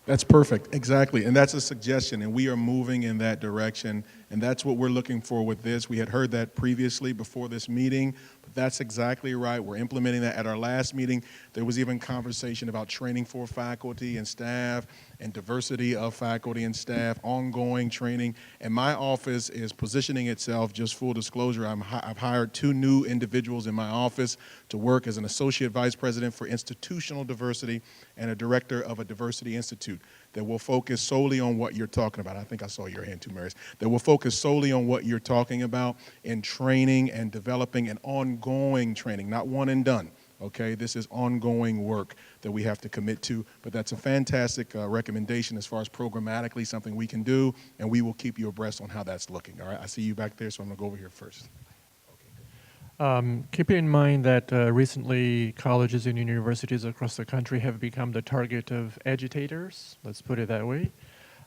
That's perfect, exactly. And that's a suggestion, and we are moving in that direction, and that's what we're looking for with this. We had heard that previously before this meeting, but that's exactly right. We're implementing that. At our last meeting, there was even conversation about training for faculty and staff and diversity of faculty and staff, ongoing training. And my office is positioning itself, just full disclosure, I've hired 2 new individuals in my office to work as an associate vice president for institutional diversity and a director of a diversity institute that will focus solely on what you're talking about. I think I saw your hand too, Maris. That will focus solely on what you're talking about in training and developing an ongoing training, not one and done. Okay, this is ongoing work that we have to commit to, but that's a fantastic recommendation as far as programmatically something we can do, and we will keep you abreast on how that's looking. All right, I see you back there, so I'm gonna go over here first. Keeping in mind that recently colleges and universities across the country have become the target of agitators, let's put it that way,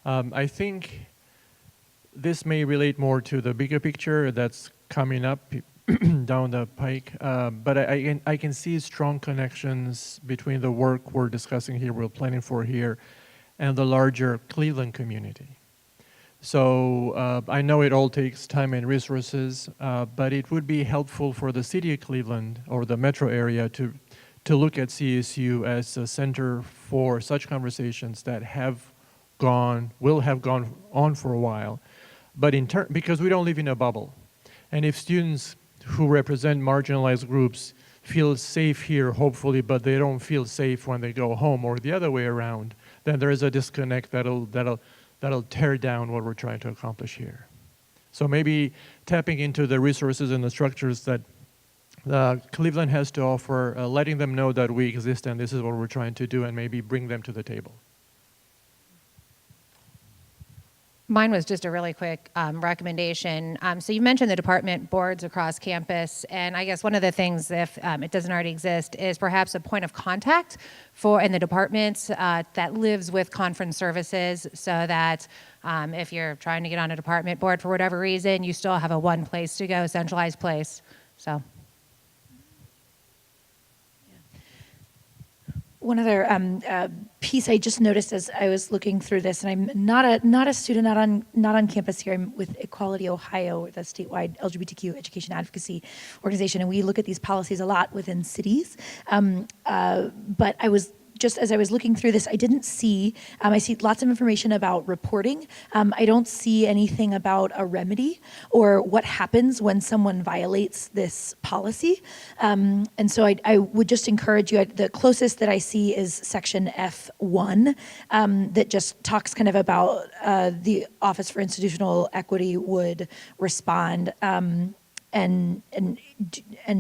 I think this may relate more to the bigger picture that's coming up down the pike, but I can see strong connections between the work we're discussing here, we're planning for here, and the larger Cleveland community. So I know it all takes time and resources, but it would be helpful for the city of Cleveland or the metro area to look at CSU as a center for such conversations that will have gone on for a while, but because we don't live in a bubble. And if students who represent marginalized groups feel safe here, hopefully, but they don't feel safe when they go home or the other way around, then there is a disconnect that'll tear down what we're trying to accomplish here. So maybe tapping into the resources and the structures that Cleveland has to offer, letting them know that we exist and this is what we're trying to do, and maybe bring them to the table. Mine was just a really quick recommendation. So you mentioned the department boards across campus, and I guess one of the things, if it doesn't already exist, is perhaps a point of contact in the departments that lives with conference services, so that if you're trying to get on a department board for whatever reason, you still have a one place to go, centralized place. So. One other piece I just noticed as I was looking through this, and I'm not a student, not on campus here. I'm with Equality Ohio, the statewide LGBTQ education advocacy organization, and we look at these policies a lot within cities. But just as I was looking through this, I didn't see, I see lots of information about reporting. I don't see anything about a remedy or what happens when someone violates this policy. And so I would just encourage you, the closest that I see is section F1 that just talks kind of about the Office for Institutional Equity would respond and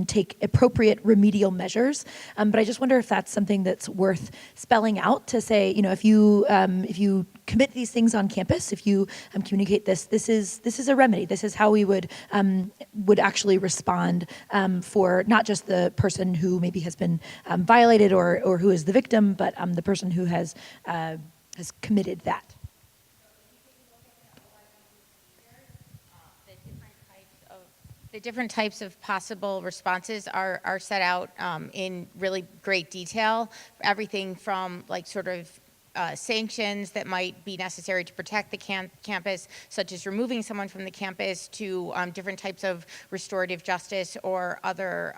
take appropriate remedial measures. But I just wonder if that's something that's worth spelling out to say, if you commit these things on campus, if you communicate this is a remedy. This is how we would actually respond for not just the person who maybe has been violated or who is the victim, but the person who has committed that. The different types of possible responses are set out in really great detail. Everything from sanctions that might be necessary to protect the campus, such as removing someone from the campus, to different types of restorative justice or other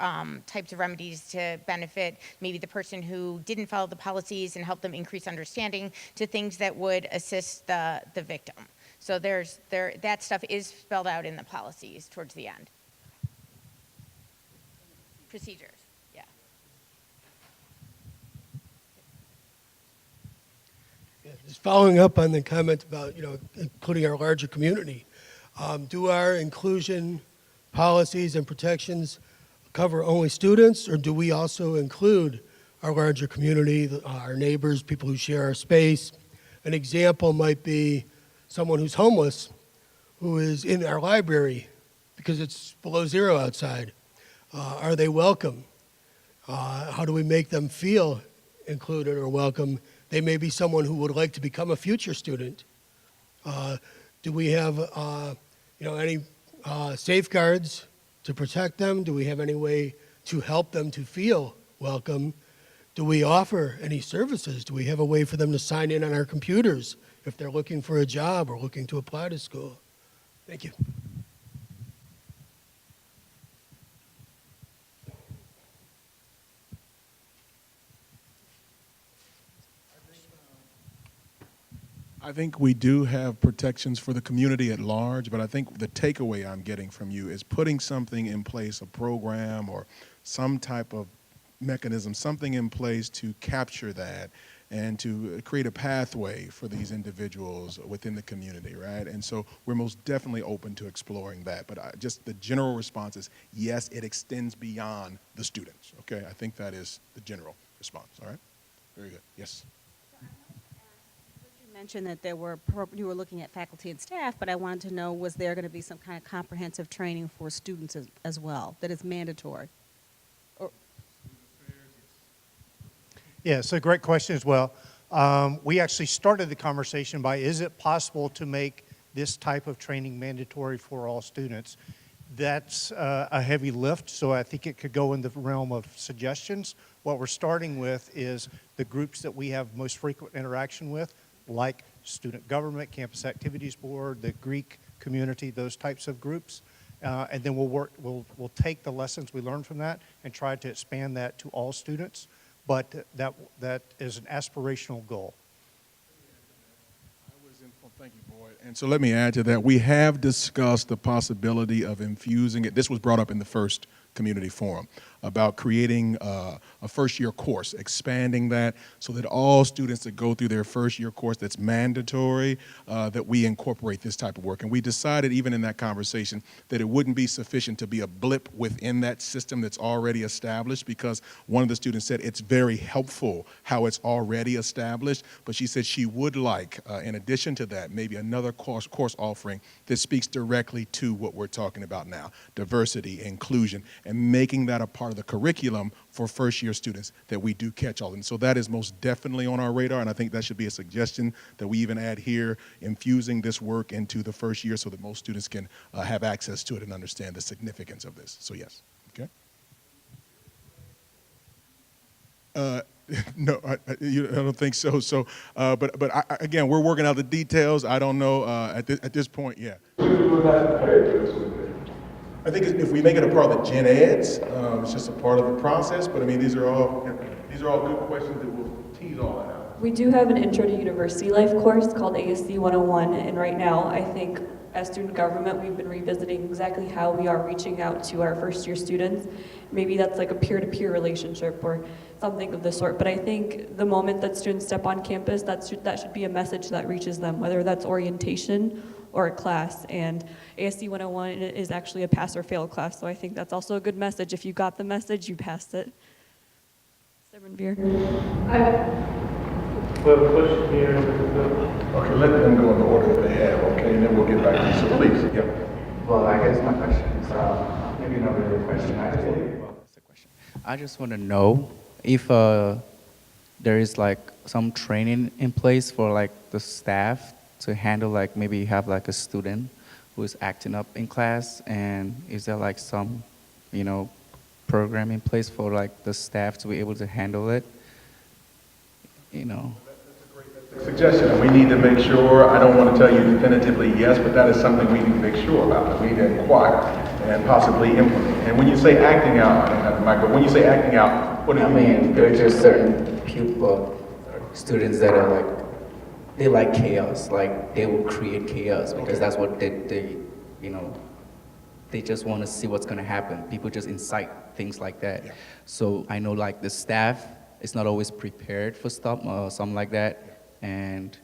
types of remedies to benefit maybe the person who didn't follow the policies and help them increase understanding, to things that would assist the victim. So that stuff is spelled out in the policies towards the end. Procedures, yeah. Just following up on the comment about, including our larger community, do our inclusion policies and protections cover only students, or do we also include our larger community, our neighbors, people who share our space? An example might be someone who's homeless, who is in our library because it's below zero outside. Are they welcome? How do we make them feel included or welcome? They may be someone who would like to become a future student. Do we have any safeguards to protect them? Do we have any way to help them to feel welcome? Do we offer any services? Do we have a way for them to sign in on our computers if they're looking for a job or looking to apply to school? Thank you. I think we do have protections for the community at large, but I think the takeaway I'm getting from you is putting something in place, a program or some type of mechanism, something in place to capture that and to create a pathway for these individuals within the community, right? And so we're most definitely open to exploring that. But just the general response is, yes, it extends beyond the students, okay? I think that is the general response, all right? Very good, yes. You mentioned that you were looking at faculty and staff, but I wanted to know, was there going to be some kind of comprehensive training for students as well that is mandatory? Yeah, it's a great question as well. We actually started the conversation by, is it possible to make this type of training mandatory for all students? That's a heavy lift, so I think it could go in the realm of suggestions. What we're starting with is the groups that we have most frequent interaction with, like student government, campus activities board, the Greek community, those types of groups. And then we'll take the lessons we learned from that and try to expand that to all students. But that is an aspirational goal. Thank you, Boyd. And so let me add to that. We have discussed the possibility of infusing it. This was brought up in the first community forum about creating a first-year course, expanding that so that all students that go through their first-year course that's mandatory, that we incorporate this type of work. And we decided even in that conversation that it wouldn't be sufficient to be a blip within that system that's already established, because one of the students said it's very helpful how it's already established, but she said she would like, in addition to that, maybe another course offering that speaks directly to what we're talking about now, diversity, inclusion, and making that a part of the curriculum for first-year students that we do catch all. And so that is most definitely on our radar, and I think that should be a suggestion that we even add here, infusing this work into the first year so that most students can have access to it and understand the significance of this. So yes, okay? No, I don't think so. So, but again, we're working out the details. I don't know at this point. Yeah. I think if we make it a part of the gen eds, it's just a part of the process. But I mean, these are all good questions that we'll tease all that out. We do have an Intro to University Life course called ASC 101, and right now I think as student government we've been revisiting exactly how we are reaching out to our first year students. Maybe that's like a peer-to-peer relationship or something of the sort, but I think the moment that students step on campus, that should be a message that reaches them, whether that's orientation or a class. And ASC 101 is actually a pass or fail class, so I think that's also a good message. If you got the message, you passed it. Beer. We have a question here. Okay, let them go in the order that they have, okay, and then we'll get back to you. So please, yeah. Well, I guess my question is, maybe not really a question. I just want to know if there is like some training in place for like the staff to handle, like maybe you have like a student who is acting up in class, and is there like some, program in place for like the staff to be able to handle it? Suggestion, and we need to make sure, I don't want to tell you definitively yes, but that is something we need to make sure about. We need to inquire and possibly implement. And when you say acting out, Michael, when you say acting out, what do you mean? There are just certain people, students that are like, they like chaos, like they will create chaos because that's what they just want to see what's going to happen. People just incite things like that. Yeah. So I know like the staff is not always prepared for stuff, something like that. And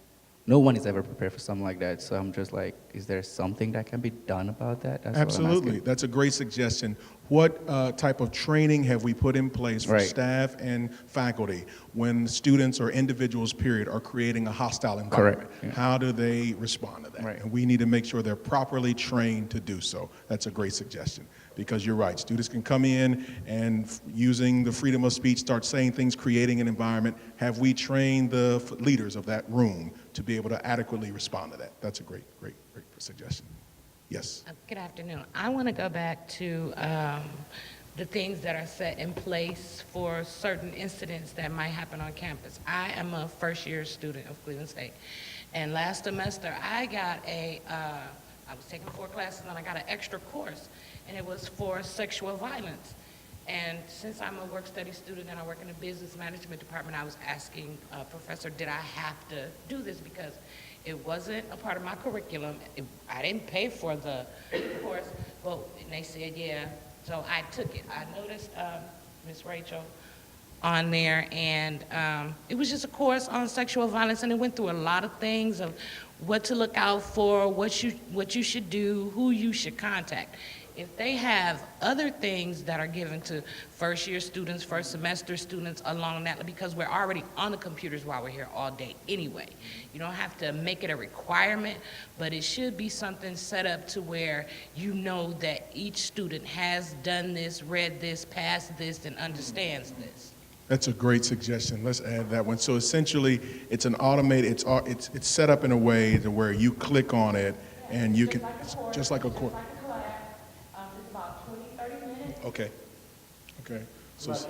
no one is ever prepared for something like that. So I'm just like, is there something that can be done about that? That's what I'm Absolutely. asking. That's a great suggestion. What type of training have we put in place for Right. staff and faculty when students or individuals, period, are creating a hostile environment? Correct, yeah. How do they respond to that? Right. And we need to make sure they're properly trained to do so. That's a great suggestion, because you're right. Students can come in and using the freedom of speech, start saying things, creating an environment. Have we trained the leaders of that room to be able to adequately respond to that? That's a great suggestion. Yes. Good afternoon. I want to go back to the things that are set in place for certain incidents that might happen on campus. I am a first-year student of Cleveland State, and last semester I got I was taking 4 classes and I got an extra course, and it was for sexual violence. And since I'm a work-study student and I work in the business management department, I was asking Professor, did I have to do this? Because it wasn't a part of my curriculum. I didn't pay for the course, and they said, yeah. So I took it. I noticed Miss Rachel on there, and it was just a course on sexual violence, and it went through a lot of things of what to look out for, what you should do, who you should contact. If they have other things that are given to first-year students, first semester students along that, because we're already on the computers while we're here all day anyway. You don't have to make it a requirement, but it should be something set up to where you know that each student has done this, read this, passed this, and understands this. That's a great suggestion. Let's add that one. So essentially, it's an automated, it's set up in a way to where you click on it and you can, just like a course. Okay. Okay. So It's a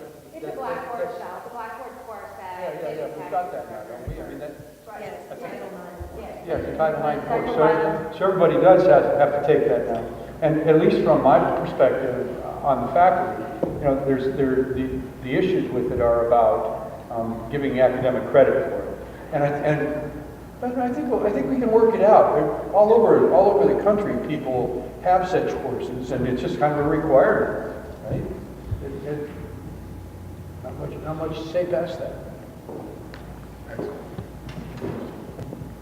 Blackboard shell. The Blackboard course that. Yeah, we've got that now, don't we? I mean, that. Yes, Title IX. Yeah, it's a Title IX course. So everybody does have to take that now. And at least from my perspective on the faculty, you know, the issues with it are about giving academic credit for it. But I think we can work it out. All over the country, people have such courses, and it's just kind of a requirement. Right? Not much to say past that.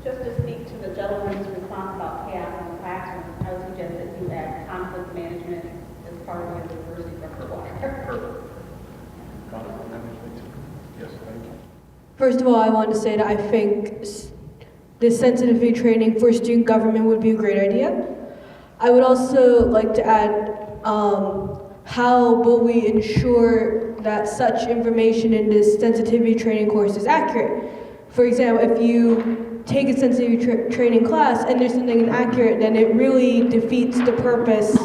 Just to speak to the gentleman's response about chaos in the classroom, I would suggest that you add conflict management as part of your diversity repertoire. Conflict management. Yes, thank you. First of all, I want to say that I think this sensitivity training for student government would be a great idea. I would also like to add, how will we ensure that such information in this sensitivity training course is accurate? For example, if you take a sensitivity training class and there's something inaccurate, then it really defeats the purpose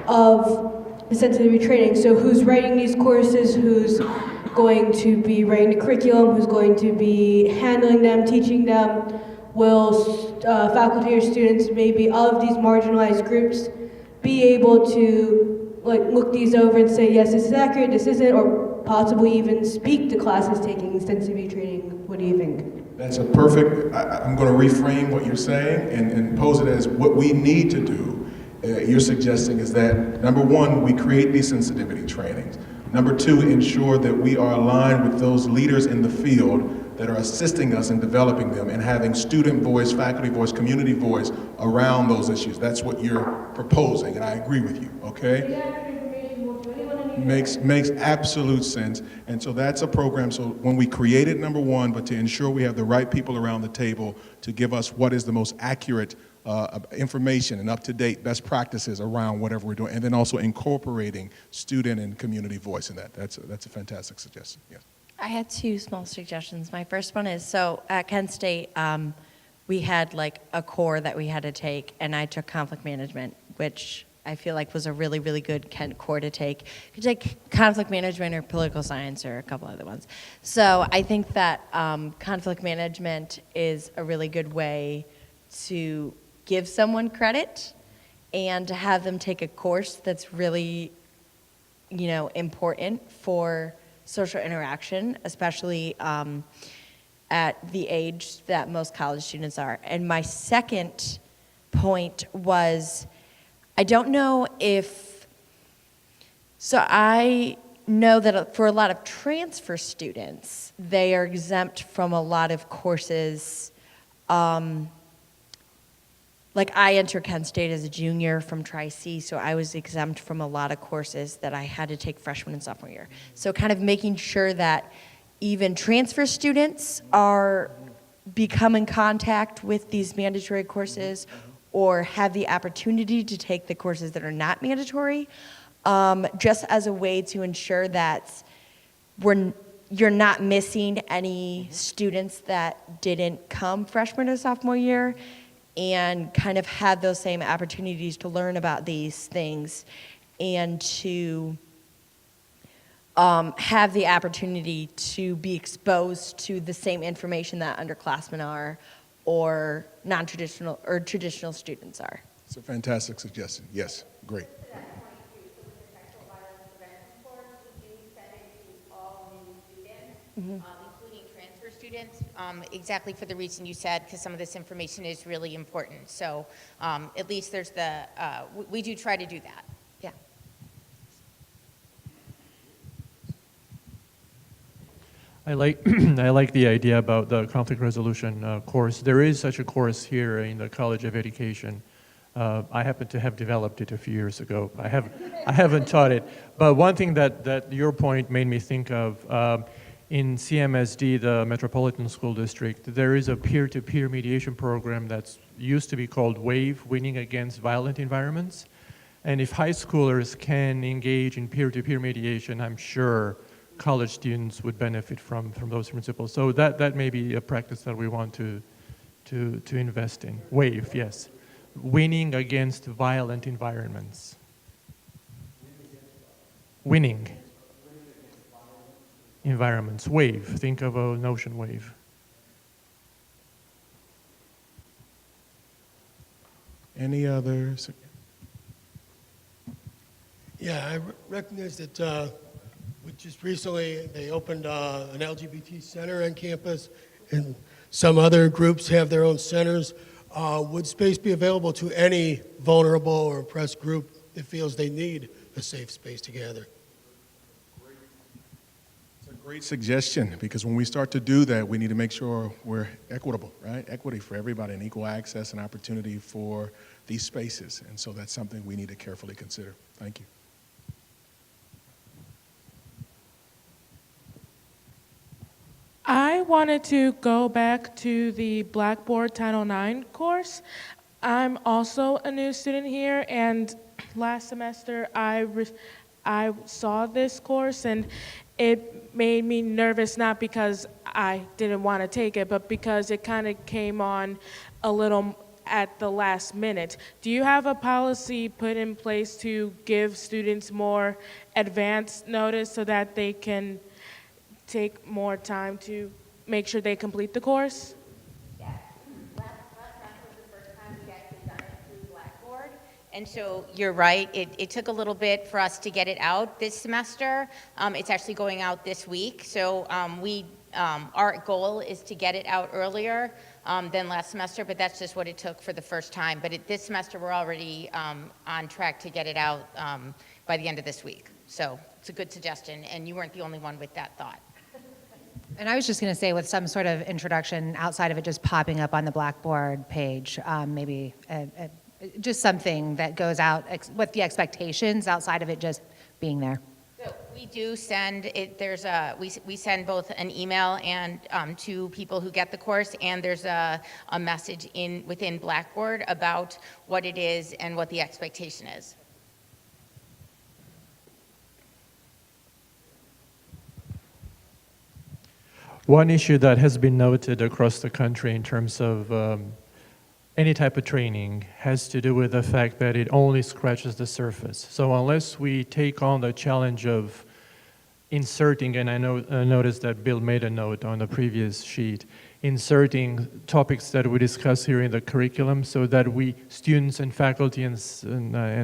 of the sensitivity training. So who's writing these courses, who's going to be writing the curriculum, who's going to be handling them, teaching them? Will faculty or students maybe of these marginalized groups be able to look these over and say, yes, this is accurate, this isn't, or possibly even speak to classes taking sensitivity training? What do you think? That's a perfect, I'm going to reframe what you're saying and pose it as what we need to do. You're suggesting is that, number one, we create these sensitivity trainings. Number two, ensure that we are aligned with those leaders in the field that are assisting us in developing them and having student voice, faculty voice, community voice around those issues. That's what you're proposing, and I agree with you, okay? Makes absolute sense. And so that's a program. So when we create it, number one, but to ensure we have the right people around the table to give us what is the most accurate information and up-to-date best practices around whatever we're doing, and then also incorporating student and community voice in that. That's a fantastic suggestion. Yes. I had 2 small suggestions. My first one is, so at Kent State, we had like a core that we had to take, and I took conflict management, which I feel like was a really, really good Kent core to take. You could take conflict management or political science or a couple other ones. So I think that conflict management is a really good way to give someone credit and to have them take a course that's really, important for social interaction, especially at the age that most college students are. And my second point was, I don't know so I know that for a lot of transfer students, they are exempt from a lot of courses Like I entered Kent State as a junior from Tri-C, so I was exempt from a lot of courses that I had to take freshman and sophomore year. So kind of making sure that even transfer students are become in contact with these mandatory courses or have the opportunity to take the courses that are not mandatory, just as a way to ensure that you're not missing any students that didn't come freshman or sophomore year, and kind of had those same opportunities to learn about these things and to have the opportunity to be exposed to the same information that underclassmen are or non-traditional or traditional students are. It's a fantastic suggestion. Yes, great. Including transfer students, exactly for the reason you said, because some of this information is really important. So at least there's we do try to do that. Yeah. I like I like the idea about the conflict resolution course. There is such a course here in the College of Education. I happen to have developed it a few years ago. I haven't taught it. But one thing that your point made me think of, in CMSD, the Metropolitan School District, there is a peer-to-peer mediation program that's used to be called WAVE, Winning Against Violent Environments. And if high schoolers can engage in peer-to-peer mediation, I'm sure college students would benefit from those principles. So that may be a practice that we want to invest in. WAVE, yes. Winning against violent environments. Winning environments. WAVE. Think of an ocean wave. Any others? Yeah, I recognize that just recently they opened an LGBT center on campus, and some other groups have their own centers. Would space be available to any vulnerable or oppressed group that feels they need a safe space to gather? It's a great suggestion, because when we start to do that, we need to make sure we're equitable, right? Equity for everybody and equal access and opportunity for these spaces. And so that's something we need to carefully consider. Thank you. I wanted to go back to the Blackboard Title IX course. I'm also a new student here, and last semester I saw this course, and it made me nervous, not because I didn't want to take it, but because it kind of came on a little at the last minute. Do you have a policy put in place to give students more advance notice so that they can take more time to make sure they complete the course? Yes. Last semester was the first time we actually done it through Blackboard. And so you're right, it took a little bit for us to get it out this semester. It's actually going out this week. So our goal is to get it out earlier than last semester, but that's just what it took for the first time. But this semester, we're already on track to get it out by the end of this week. So it's a good suggestion, and you weren't the only one with that thought. And I was just going to say, with some sort of introduction outside of it just popping up on the Blackboard page, maybe just something that goes out with the expectations outside of it just being there. So we do send it. We send both an email and to people who get the course, and there's a message within Blackboard about what it is and what the expectation is. One issue that has been noted across the country in terms of any type of training has to do with the fact that it only scratches the surface. So unless we take on the challenge of inserting, and I noticed that Bill made a note on the previous sheet, inserting topics that we discuss here in the curriculum so that students and faculty and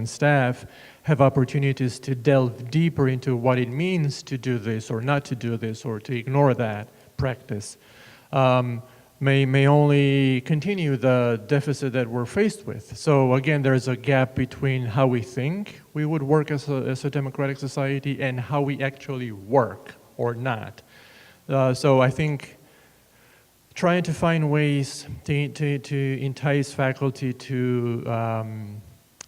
staff have opportunities to delve deeper into what it means to do this or not to do this or to ignore that practice, may only continue the deficit that we're faced with. So again, there's a gap between how we think we would work as a democratic society and how we actually work or not. So I think trying to find ways to entice faculty to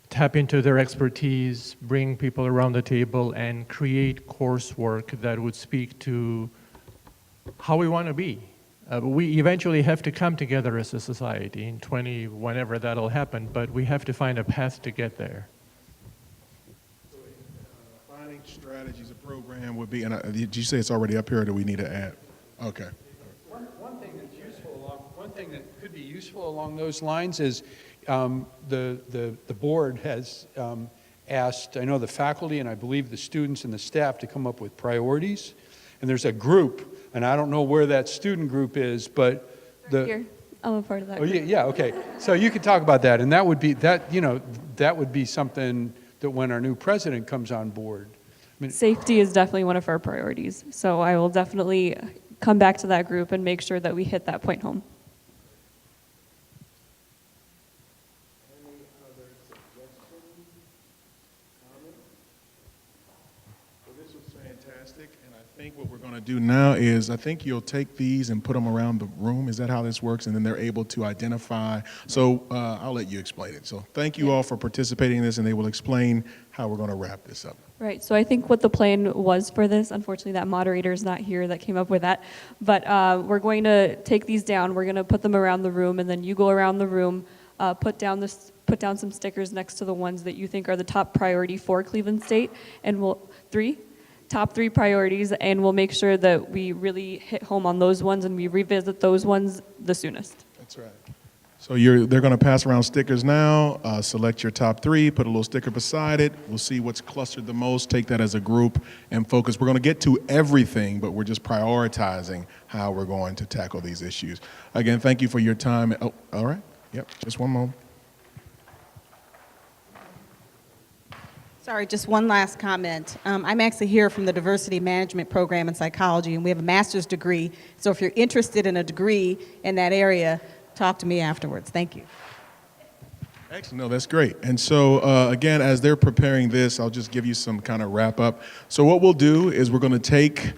tap into their expertise, bring people around the table, and create coursework that would speak to how we want to be. We eventually have to come together as a society in whenever that'll happen, but we have to find a path to get there. Finding strategies, a program would be, and did you say it's already up here, or do we need to add? Okay. One thing that could be useful along those lines is the board has asked, I know the faculty and I believe the students and the staff to come up with priorities. And there's a group, and I don't know where that student group is, but Here, I'm a part of that. Oh, group. yeah, okay. So you could talk about that, and that would be something that when our new president comes on board. I mean, Safety is definitely one of our priorities. So I will definitely come back to that group and make sure that we hit that point home. This was fantastic, and I think what we're going to do now is I think you'll take these and put them around the room. Is that how this works? And then they're able to identify. So I'll let you explain it. So thank you all for participating in this, and they will explain how we're going to wrap this up. Right, so I think what the plan was for this, unfortunately that moderator is not here that came up with that, but we're going to take these down, we're going to put them around the room, and then you go around the room, put down some stickers next to the ones that you think are the top priority for Cleveland State, and top three priorities, and we'll make sure that we really hit home on those ones and we revisit those ones the soonest. That's right. So they're going to pass around stickers now. Select your top three, put a little sticker beside it. We'll see what's clustered the most, take that as a group and focus. We're going to get to everything, but we're just prioritizing how we're going to tackle these issues. Again, thank you for your time. Oh, all right. Yep, just one moment. Sorry, just one last comment. I'm actually here from the Diversity Management Program in Psychology, and we have a master's degree. So if you're interested in a degree in that area, talk to me afterwards. Thank you. Excellent. No, that's great. And so, again, as they're preparing this, I'll just give you some kind of wrap up. So what we'll do is we're going to take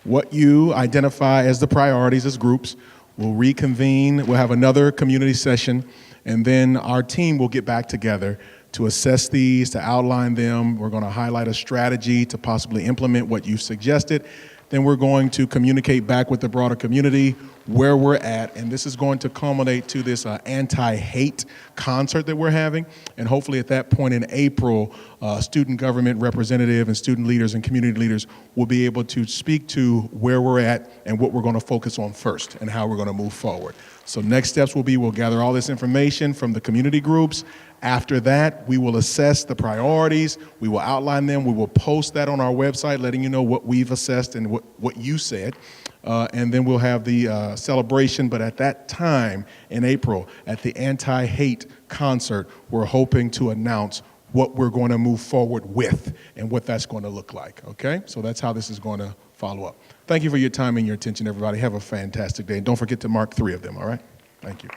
what you identify as the priorities as groups. We'll reconvene. We'll have another community session. And then our team will get back together to assess these, to outline them. We're going to highlight a strategy to possibly implement what you've suggested. Then we're going to communicate back with the broader community where we're at, and this is going to culminate to this anti-hate concert that we're having, and hopefully at that point in April, student government representative and student leaders and community leaders will be able to speak to where we're at and what we're going to focus on first and how we're going to move forward. So next steps will be we'll gather all this information from the community groups. After that, we will assess the priorities, we will outline them, we will post that on our website letting you know what we've assessed and what you said. And then we'll have the celebration, but at that time in April, at the anti-hate concert, we're hoping to announce what we're going to move forward with and what that's going to look like, okay? So that's how this is going to follow up. Thank you for your time and your attention, everybody. Have a fantastic day. And don't forget to mark 3 of them, all right? Thank you.